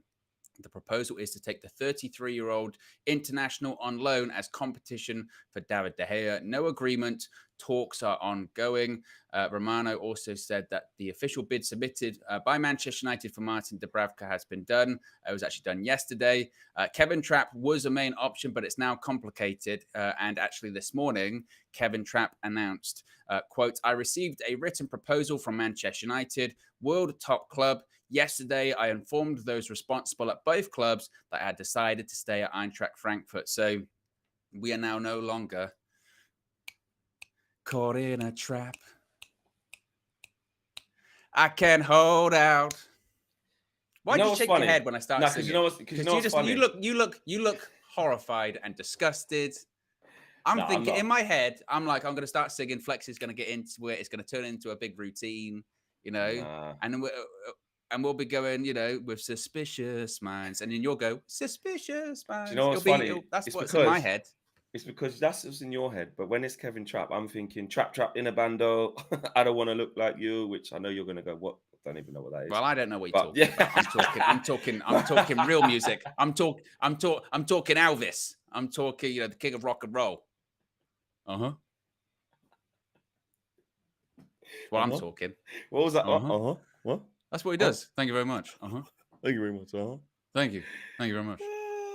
The proposal is to take the 33-year-old international on loan as competition for David De Gea. No agreement talks are ongoing. Romano also said that the official bid submitted by Manchester United for Martin Dubravka has been done. It was actually done yesterday. Kevin Trapp was a main option, but it's now complicated. And actually this morning, Kevin Trapp announced, quote, "I received a written proposal from Manchester United, world top club. Yesterday, I informed those responsible at both clubs that I had decided to stay at Eintracht Frankfurt." So we are now no longer caught in a trap. I can't hold out. Why did you shake your head when I started singing? You look horrified and disgusted. I'm thinking in my head, I'm like, I'm going to start singing. Flex is going to get into it. It's going to turn into a big routine, and we'll be going, with suspicious minds, and then you'll go suspicious minds. Do you know what's funny? That's what's in my head. It's because that's what's in your head. But when it's Kevin Trapp, I'm thinking trap in a bando. I don't want to look like you, which I know you're going to go, what? I don't even know what that is. Well, I don't know what you're talking about. I'm talking real music. I'm talking Elvis. I'm talking, the king of rock and roll. Well, I'm talking. What was that? What? That's what he does. Thank you very much. Thank you very much. Thank you very much.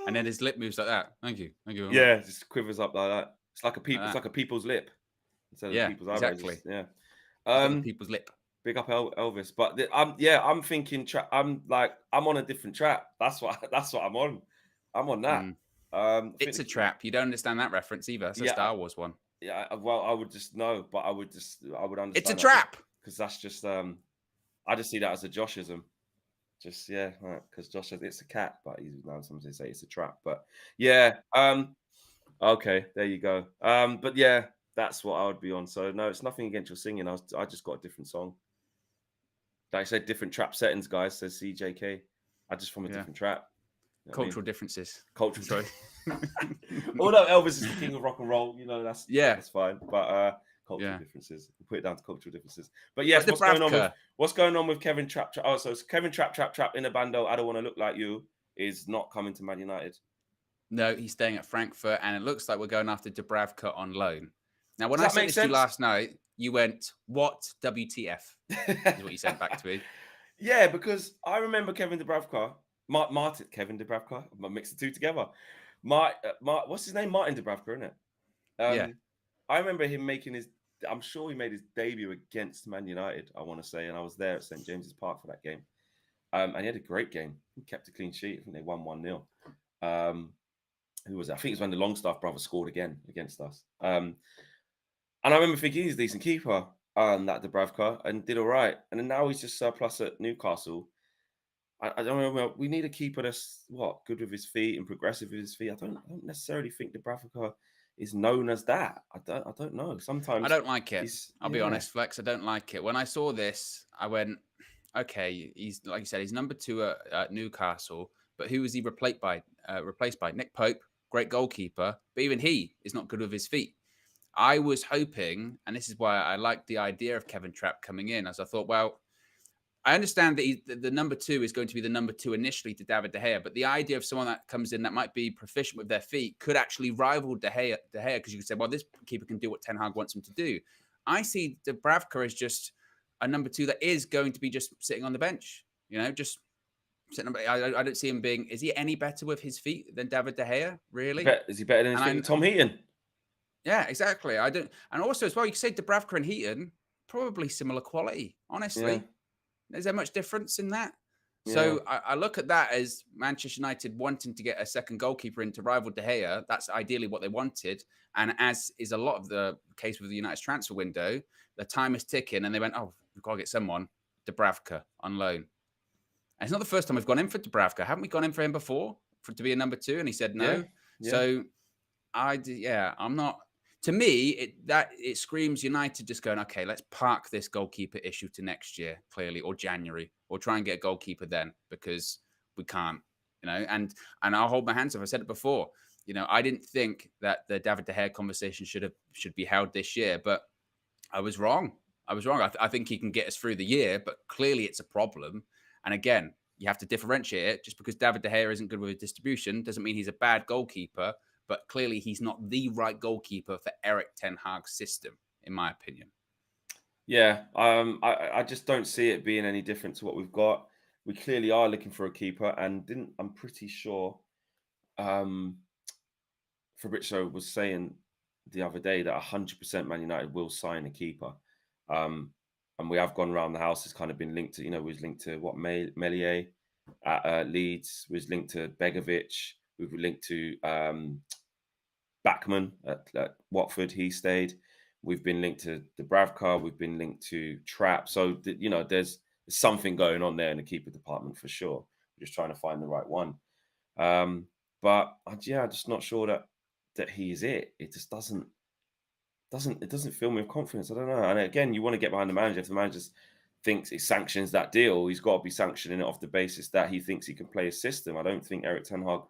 And then his lip moves like that. Thank you very much. Yeah, it just quivers up like that. It's like a people's lip instead of people's eyebrows. Exactly. Yeah. People's lip. Big up Elvis. But I'm thinking I'm on a different trap. That's what I'm on. I'm on that. It's a trap. You don't understand that reference either. It's a Star Wars one. Yeah, well, I would just know, but I would understand. It's a trap. Because that's just I just see that as a Joshism. Just because Josh says it's a cat, but he's now sometimes they say it's a trap. But okay, there you go. But yeah, that's what I would be on. So no, it's nothing against your singing. I just got a different song. Like I said, different trap settings, guys. Says CJK. I just from a different trap. You know Cultural differences. Cultural. Although Elvis is the king of rock and roll, that's fine. But cultural differences. We'll put it down to cultural differences. But yes, what's going on with Kevin Trapp? Oh, so it's Kevin Trapp in a bando. I don't want to look like you. Is not coming to Man United. No, he's staying at Frankfurt, and it looks like we're going after Dubravka on loan. Now, when I said this to you last night, you went, "What? WTF?" is what you said back to me. Yeah, because I remember Kevin Dubravka, Kevin Dubravka. I mixed the two together. What's his name? Martin Dubravka, isn't it? I remember him I'm sure he made his debut against Man United, I want to say, and I was there at St. James's Park for that game. And he had a great game. He kept a clean sheet. I think they won 1-0. Who was it? I think it was when the Longstaff brothers scored again against us. And I remember thinking he's a decent keeper, that Dubravka, and did all right. And then now he's just surplus at Newcastle. I don't know. We need a keeper that's good with his feet and progressive with his feet. I don't necessarily think Dubravka is known as that. I don't know. Sometimes I don't like it. I'll be honest, Flex. I don't like it. When I saw this, I went, okay, he's like you said, he's number 2 at Newcastle, but who was he replaced by? Nick Pope, great goalkeeper, but even he is not good with his feet. I was hoping, and this is why I liked the idea of Kevin Trapp coming in, as I thought, well, I understand that the number 2 is going to be the number 2 initially to David De Gea, but the idea of someone that comes in that might be proficient with their feet could actually rival De Gea because you could say, well, this keeper can do what Ten Hag wants him to do. I see Dubravka as just a number 2 that is going to be just sitting on the bench, just sitting. I don't see him being. Is he any better with his feet than David De Gea? Really? Is he better than Tom Heaton? Yeah, exactly. I don't. And also as well, you could say Dubravka and Heaton probably similar quality. Honestly. Yeah. Is there much difference in that? Yeah. So I look at that as Manchester United wanting to get a second goalkeeper in to rival De Gea. That's ideally what they wanted. And as is a lot of the case with the United's transfer window, the time is ticking and they went, oh, we've got to get someone, Dubravka, on loan. And it's not the first time we've gone in for Dubravka. Haven't we gone in for him before to be a number 2? And he said no. Yeah. So I'm not. To me, it screams United just going, okay, let's park this goalkeeper issue to next year, clearly, or January, or try and get a goalkeeper then because we can't, and I'll hold my hands up. I said it before, I didn't think that the David De Gea conversation should be held this year, but I was wrong. I think he can get us through the year, but clearly it's a problem. And again, you have to differentiate it. Just because David De Gea isn't good with his distribution doesn't mean he's a bad goalkeeper. But clearly, he's not the right goalkeeper for Erik Ten Hag's system. in my opinion. Yeah, I just don't see it being any different to what we've got. We clearly are looking for a keeper, and I'm pretty sure Fabrizio was saying the other day that 100% Man United will sign a keeper. And we have gone around the house. It's kind of been linked to, was linked to what Melier at Leeds, was linked to Begovic, we've linked to Backman at Watford. He stayed. We've been linked to Dubravka. We've been linked to Trapp. So there's something going on there in the keeper department for sure. We're just trying to find the right one. But I'm just not sure that he's it. It just doesn't fill me with confidence. I don't know. And again, you want to get behind the manager. If the manager thinks he sanctions that deal, he's got to be sanctioning it off the basis that he thinks he can play his system. I don't think Erik ten Hag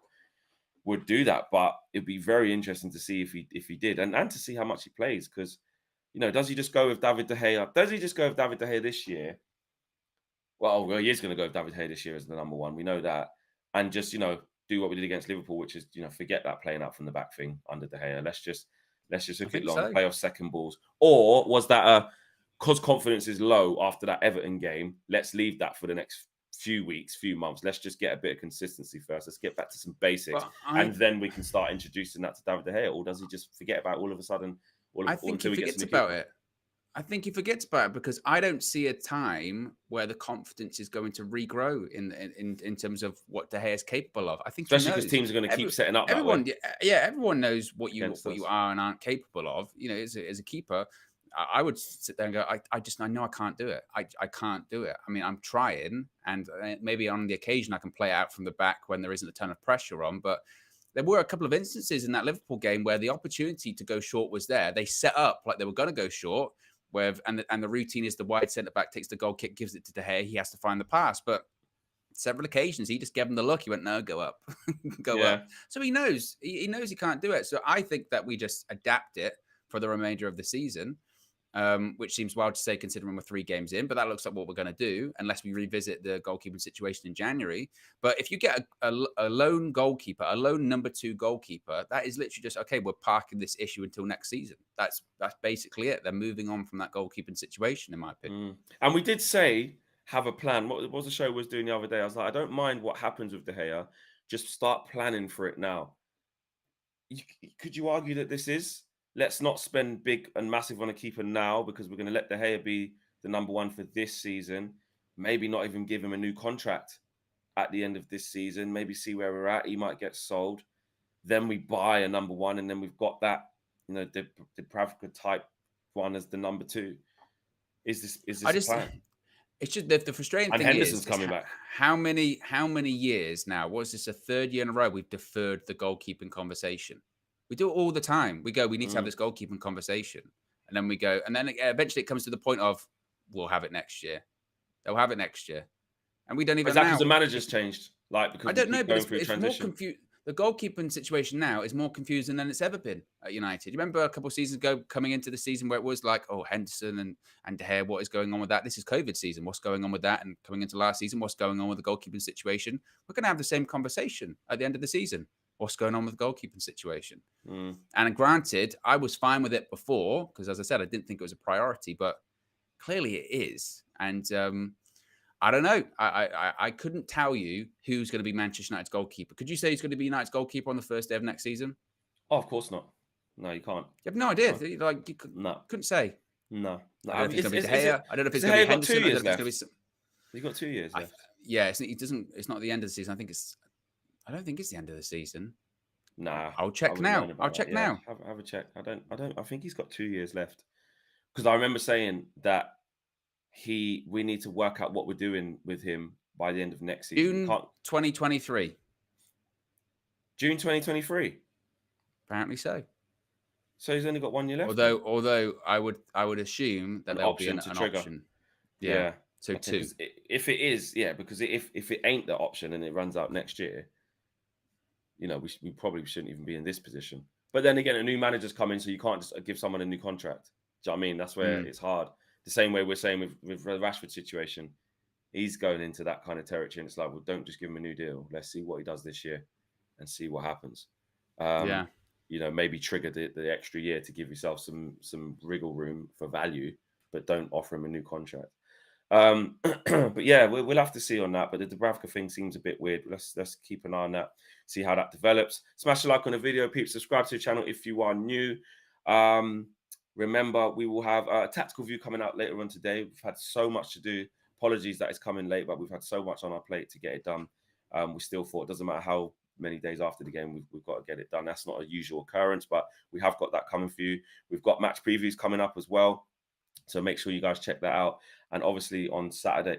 would do that, but it'd be very interesting to see if he did, and to see how much he plays. Because does he just go with David De Gea? Does he just go with David De Gea this year? Well, he is going to go with David De Gea this year as the number one. We know that, and just do what we did against Liverpool, which is forget that playing out from the back thing under De Gea. Let's just hook it long, play off second balls. Or was that because confidence is low after that Everton game? Let's leave that for the next few weeks, few months. Let's just get a bit of consistency first. Let's get back to some basics, and then we can start introducing that to David De Gea. Or does he just forget about all of a sudden? I think he forgets about it. I think he forgets about it because I don't see a time where the confidence is going to regrow in terms of what De Gea is capable of. I think especially because teams are going to keep setting up. Everyone knows what you are and aren't capable of. As a keeper, I would sit there and go, I know I can't do it. I can't do it. I mean, I'm trying, and maybe on the occasion I can play out from the back when there isn't a ton of pressure on. But there were a couple of instances in that Liverpool game where the opportunity to go short was there. They set up like they were going to go short, and the routine is the wide centre back takes the goal kick, gives it to De Gea. He has to find the pass, but several occasions he just gave him the look. He went, no, go up, up. So he knows he can't do it. So I think that we just adapt it for the remainder of the season. Which seems wild to say considering we're 3 games in, but that looks like what we're going to do unless we revisit the goalkeeping situation in January. But if you get a lone goalkeeper, a lone number 2 goalkeeper, that is literally just, okay, we're parking this issue until next season. That's basically it. They're moving on from that goalkeeping situation, in my opinion. And we did say, have a plan. What was the show was doing the other day? I was like, I don't mind what happens with De Gea. Just start planning for it now. Could you argue that this is... Let's not spend big and massive on a keeper now because we're going to let De Gea be the number 1 for this season. Maybe not even give him a new contract at the end of this season. Maybe see where we're at. He might get sold. Then we buy a number 1, and then we've got that, the Dubravka type one as the number 2. Is this a plan? It's just the frustrating thing Henderson's coming back. How many years now? Was this a 3rd year in a row we've deferred the goalkeeping conversation? We do it all the time. We need to have this goalkeeping conversation. And then we go, and then eventually it comes to the point of, we'll have it next year. They'll have it next year. And we don't even know. Is that because the manager's changed? Because I don't know, but it's more confused. The goalkeeping situation now is more confusing than it's ever been at United. You remember a couple of seasons ago, coming into the season where it was like, oh, Henderson and De Gea, what is going on with that? This is COVID season. What's going on with that? And coming into last season, what's going on with the goalkeeping situation? We're going to have the same conversation at the end of the season. What's going on with the goalkeeping situation? And granted, I was fine with it before because, as I said, I didn't think it was a priority, but clearly it is. And I don't know. I couldn't tell you who's going to be Manchester United's goalkeeper. Could you say he's going to be United's goalkeeper on the first day of next season? Oh, of course not. No, you can't. You have no idea. You couldn't say. No. I don't know if it's going to be De Gea. I don't know if it's going to be Henderson. 2 years left. You've got 2 years left. It's not the end of the season. I don't think it's the end of the season. Nah. I'll check now. I'll check now. Have a check. I think he's got 2 years left. Because I remember saying that we need to work out what we're doing with him by the end of next season. June 2023. June 2023. Apparently so. So he's only got 1 year left. Although I would assume that there'll be an option. Yeah. So 2. If it is, because if it ain't the option and it runs out next year, we probably shouldn't even be in this position. But then again, a new manager's coming, so you can't just give someone a new contract. Do you know what I mean? That's where it's hard. The same way we're saying with the Rashford situation, he's going into that kind of territory, and it's like, well, don't just give him a new deal. Let's see what he does this year and see what happens. maybe trigger the extra year to give yourself some wriggle room for value, but don't offer him a new contract. But yeah, we'll have to see on that. But the Dubravka thing seems a bit weird. Let's keep an eye on that, see how that develops. Smash a like on the video, peeps. Subscribe to the channel if you are new. Remember, we will have a tactical view coming out later on today. We've had so much to do. Apologies that it's coming late, but we've had so much on our plate to get it done. We still thought it doesn't matter how many days after the game, we've got to get it done. That's not a usual occurrence, but we have got that coming for you. We've got match previews coming up as well. So make sure you guys check that out. And obviously on Saturday,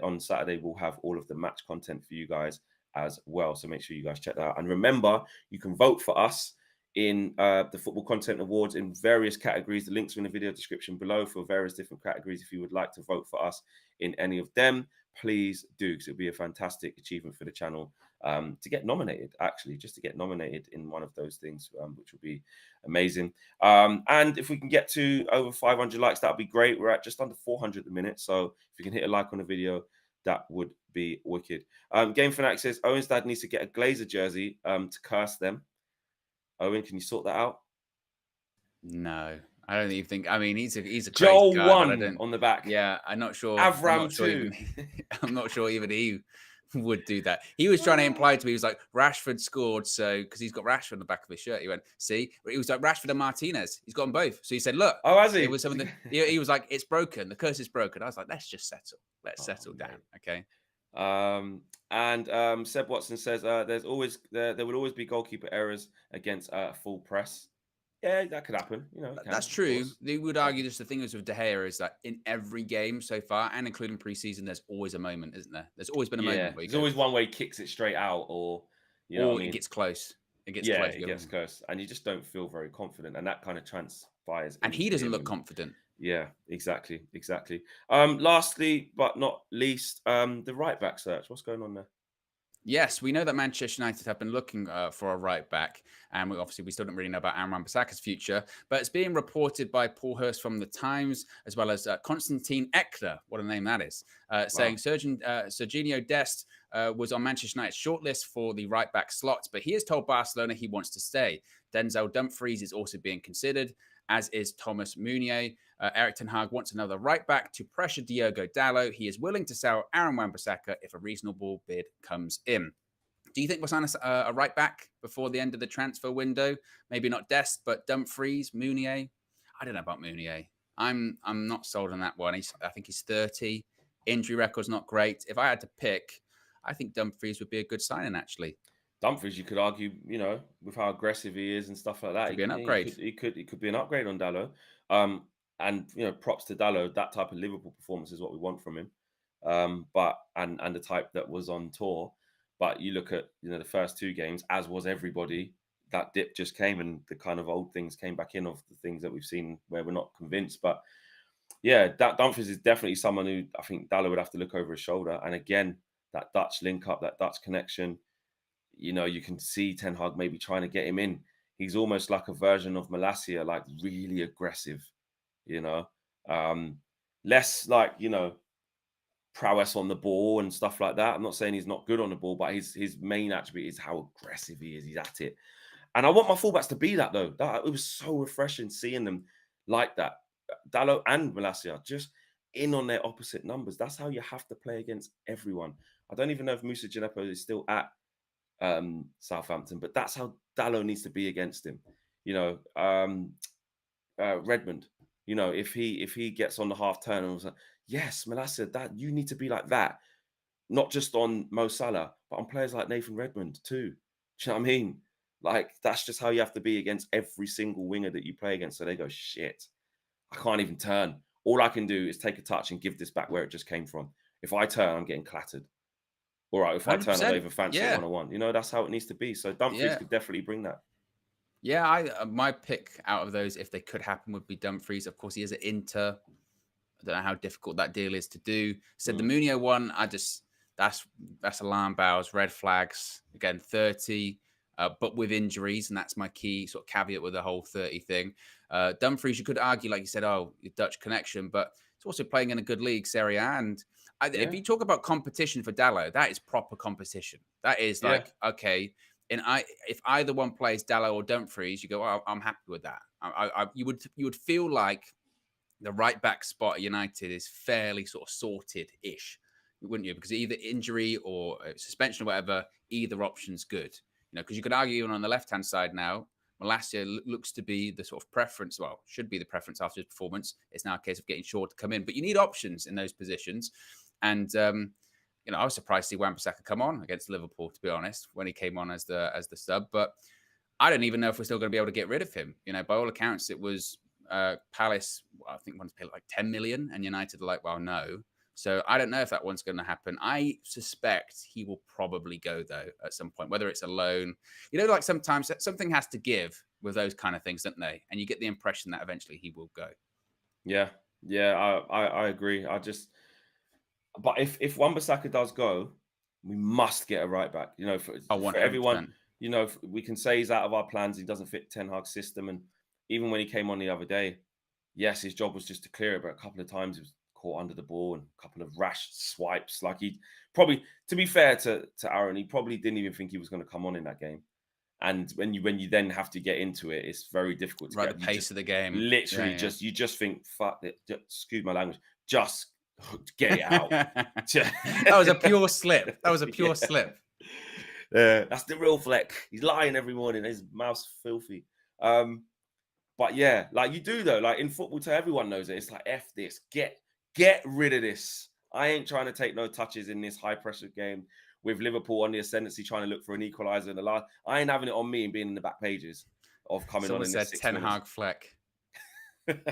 we'll have all of the match content for you guys as well. So make sure you guys check that out. And remember, you can vote for us in the Football Content Awards in various categories. The links are in the video description below for various different categories. If you would like to vote for us in any of them, please do, because it would be a fantastic achievement for the channel to get nominated, actually, just to get nominated in one of those things, which would be amazing. And if we can get to over 500 likes, that would be great. We're at just under 400 at the minute. So if you can hit a like on the video, that would be wicked. Game Fanatic says, Owen's dad needs to get a Glazer jersey to curse them. Owen, can you sort that out? No, I don't even think. I mean, he's a Joel guy, one but I don't, on the back. Yeah, I'm not sure. Avram two. I'm not sure even he would do that. He was trying to imply to me, he was like, Rashford scored, so because he's got Rashford on the back of his shirt. He went, see, he was like Rashford and Martinez. He's got them both. So he said, look, oh, has he? It was something. He was like, it's broken. The curse is broken. I was like, let's just settle. Let's settle down, okay. And Seb Watson says there would always be goalkeeper errors against full press. Yeah, that could happen. That's true. They would argue just the thing is with De Gea is that in every game so far, and including preseason, there's always a moment, isn't there? There's always been a moment where there's always one way he kicks it straight out, or it gets close. It gets close. It gets close, and you just don't feel very confident, and that kind of transpires. And he doesn't look confident. Yeah, exactly. Lastly, but not least, the right back search. What's going on there? Yes, we know that Manchester United have been looking for a right back, and we still don't really know about Aaron Wan-Bissaka's future, but it's being reported by Paul Hurst from The Times, as well as Konstantin Ekler, what a name that is, saying Serginho Dest was on Manchester United's shortlist for the right back slot, but he has told Barcelona he wants to stay. Denzel Dumfries is also being considered, as is Thomas Meunier. Erik ten Hag wants another right back to pressure Diogo Dalot. He is willing to sell Aaron Wan-Bissaka if a reasonable bid comes in. Do you think we'll sign a right back before the end of the transfer window? Maybe not Dest, but Dumfries, Meunier? I don't know about Meunier. I'm not sold on that one. I think he's 30. Injury record's not great. If I had to pick, I think Dumfries would be a good signing, actually. Dumfries, you could argue, with how aggressive he is and stuff like that. Could be an upgrade. It could be an upgrade on Dalot. And props to Dalot. That type of Liverpool performance is what we want from him. But the type that was on tour. But you look at the first two games, as was everybody. That dip just came, and the kind of old things came back in of the things that we've seen where we're not convinced. But yeah, that Dumfries is definitely someone who I think Dalot would have to look over his shoulder. And again, that Dutch link up, that Dutch connection. You can see Ten Hag maybe trying to get him in. He's almost like a version of Malacia, like really aggressive, less like, prowess on the ball and stuff like that. I'm not saying he's not good on the ball, but his main attribute is how aggressive he is. He's at it. And I want my fullbacks to be that, though. It was so refreshing seeing them like that. Dalot and Malacia just in on their opposite numbers. That's how you have to play against everyone. I don't even know if Moussa Djenepo is still at Southampton, but that's how Dalot needs to be against him. Redmond, if he gets on the half turn and was like, yes, Malacia, that you need to be like that, not just on Mo Salah, but on players like Nathan Redmond too. Do you know what I mean? Like, that's just how you have to be against every single winger that you play against. So they go, shit, I can't even turn. All I can do is take a touch and give this back where it just came from. If I turn, I'm getting clattered. All right, if 100%. I turn, I don't even fancy it one-on-one. That's how it needs to be. So Dumfries could definitely bring that. Yeah, my pick out of those, if they could happen, would be Dumfries. Of course, he is at Inter. I don't know how difficult that deal is to do. Said the Meunier one, that's alarm bells, red flags. Again, 30, but with injuries, and that's my key sort of caveat with the whole 30 thing. Dumfries, you could argue, like you said, your Dutch connection, but it's also playing in a good league, Serie A, and if you talk about competition for Dalot, that is proper competition. That is like, okay, if either one plays Dalot or Dumfries, you go, oh, I'm happy with that. You would feel like the right back spot at United is fairly sort of sorted-ish, wouldn't you? Because either injury or suspension or whatever, either option's good. Because you could argue even on the left-hand side now, Malacia looks to be the sort of preference, well, should be the preference after his performance. It's now a case of getting Shaw to come in. But you need options in those positions. And, I was surprised to see Wan-Bissaka come on against Liverpool, to be honest, when he came on as the sub. But I don't even know if we're still going to be able to get rid of him. By all accounts, it was Palace, I think one's paid like 10 million, and United are like, well, no. So I don't know if that one's going to happen. I suspect he will probably go, though, at some point, whether it's a loan. Like sometimes something has to give with those kind of things, don't they? And you get the impression that eventually he will go. Yeah, I agree. But if Wan-Bissaka does go, we must get a right back. For everyone, we can say he's out of our plans. He doesn't fit Ten Hag's system. And even when he came on the other day, yes, his job was just to clear it, but a couple of times he was caught under the ball and a couple of rash swipes. Like he probably, to be fair to Aaron, he probably didn't even think he was going to come on in that game. And when you then have to get into it, it's very difficult to get the pace of the game. Literally, you just think, fuck it. Excuse my language. Just get it out. That was a pure slip. Slip. That's the real Fleck. He's lying every morning. His mouth's filthy. But yeah, like you do though. Like in football, everyone knows it. It's like F this. Get rid of this. I ain't trying to take no touches in this high pressure game with Liverpool on the ascendancy, trying to look for an equaliser in the last. I ain't having it on me and being in the back pages of coming on in the 6 Ten Hag Fleck.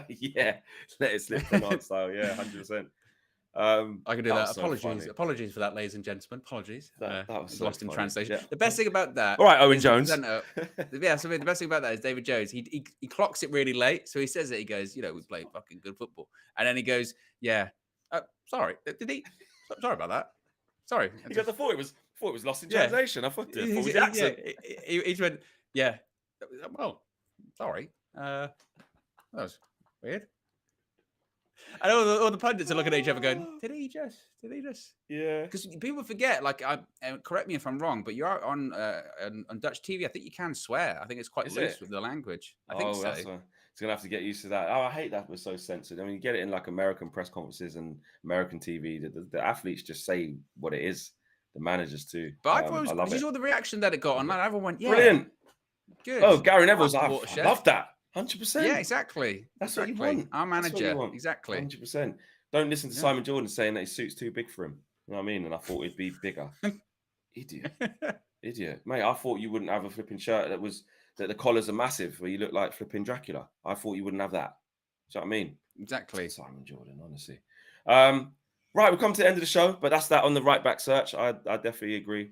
Yeah, let it slip Ten Hag style. Yeah, 100%. I can do that. Apologies for that, ladies and gentlemen. Apologies. That was so lost funny. in translation. Yeah. The best thing about that. All right, Owen Jones. The best thing about that is David Jones. He clocks it really late, so he says it. He goes, we play fucking good football, and then he goes, yeah. Sorry, did he? Sorry about that. Sorry. Because I thought it was lost in translation. I thought it was the accent. He went, yeah. Well, sorry. That was weird. And all the pundits are looking at each other going, did he just? Yeah. Because people forget, correct me if I'm wrong, but you're on Dutch TV. I think you can swear. I think it's quite loose with the language. I think so. It's going to have to get used to that. Oh, I hate that we're so censored. I mean, you get it in like American press conferences and American TV. The athletes just say what it is. The managers too. But I love it. You saw the reaction that it got online. Everyone went, yeah. Brilliant. Good. Oh, Gary Neville's I love that. 100%. Yeah, exactly. That's what you want. Our manager. Exactly. 100%. Don't listen to Simon Jordan saying that his suit's too big for him. You know what I mean? And I thought it'd be bigger. Idiot. Mate, I thought you wouldn't have a flipping shirt that the collars are massive, where you look like flipping Dracula. I thought you wouldn't have that. Do you know what I mean? Exactly. Simon Jordan, honestly. Right, we've come to the end of the show, but that's that on the right back search. I definitely agree.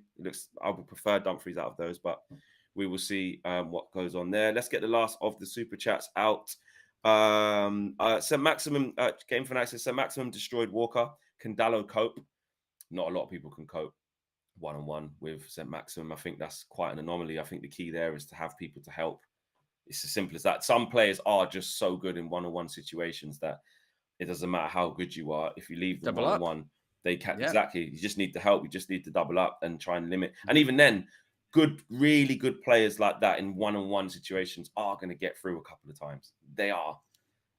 I would prefer Dumfries out of those, but we will see what goes on there. Let's get the last of the super chats out. St. Maximum Game Fanatics says St. Maximum destroyed Walker. Can Dalot cope? Not a lot of people can cope one-on-one with St. Maximum. I think that's quite an anomaly. I think the key there is to have people to help. It's as simple as that. Some players are just so good in one-on-one situations that it doesn't matter how good you are. If you leave them one-on-one, they can't. Exactly. You just need to help. You just need to double up and try and limit. And even then, really good players like that in one-on-one situations are going to get through a couple of times. They are.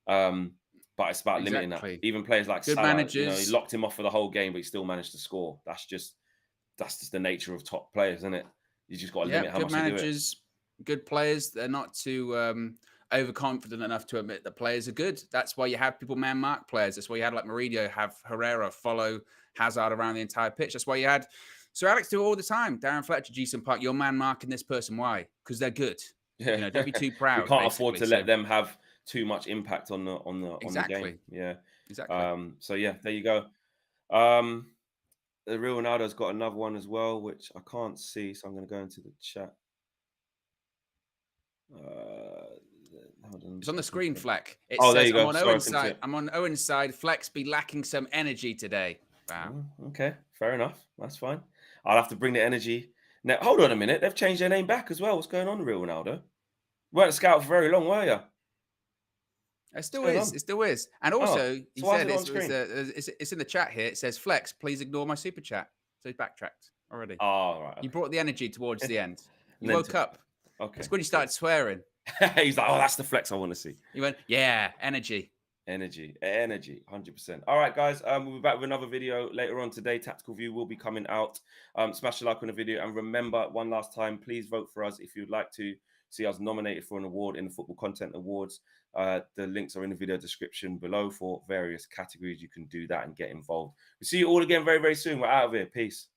But it's about limiting that. Even players like Salah, managers. He locked him off for the whole game, but he still managed to score. That's just the nature of top players, isn't it? You just got to limit how much managers, they do it. Good players. They're not too overconfident enough to admit that players are good. That's why you have people man mark players. That's why you had like Mourinho have Herrera follow Hazard around the entire pitch. That's why you had Sir Alex do it all the time. Darren Fletcher, Jason Park, you're man marking this person. Why? Because they're good. Yeah. Don't be too proud. You can't afford to let them have too much impact on the game. Yeah. Exactly. So yeah, there you go. The real Ronaldo's got another one as well, which I can't see, so I'm going to go into the chat. It's on the screen, Fleck. It says, there you go. I'm on Owen's side. Fleck's be lacking some energy today. Wow. Okay, fair enough. That's fine. I'll have to bring the energy. Now, hold on a minute. They've changed their name back as well. What's going on, real Ronaldo? You weren't a scout for very long, were you? It still is. It still is. And also, he said it's in the chat here. It says, Flex, please ignore my super chat. So he's backtracked already. Oh, right. You brought the energy towards the end. You woke up. Okay. That's when you started swearing. He's like, oh, that's the flex I want to see. You went, yeah, energy. Energy, 100%. All right, guys. We'll be back with another video later on today. Tactical View will be coming out. Smash a like on the video, and remember, one last time, please vote for us if you'd like to see us nominated for an award in the Football Content Awards. The links are in the video description below for various categories. You can do that and get involved. We'll see you all again very, very soon. We're out of here. Peace.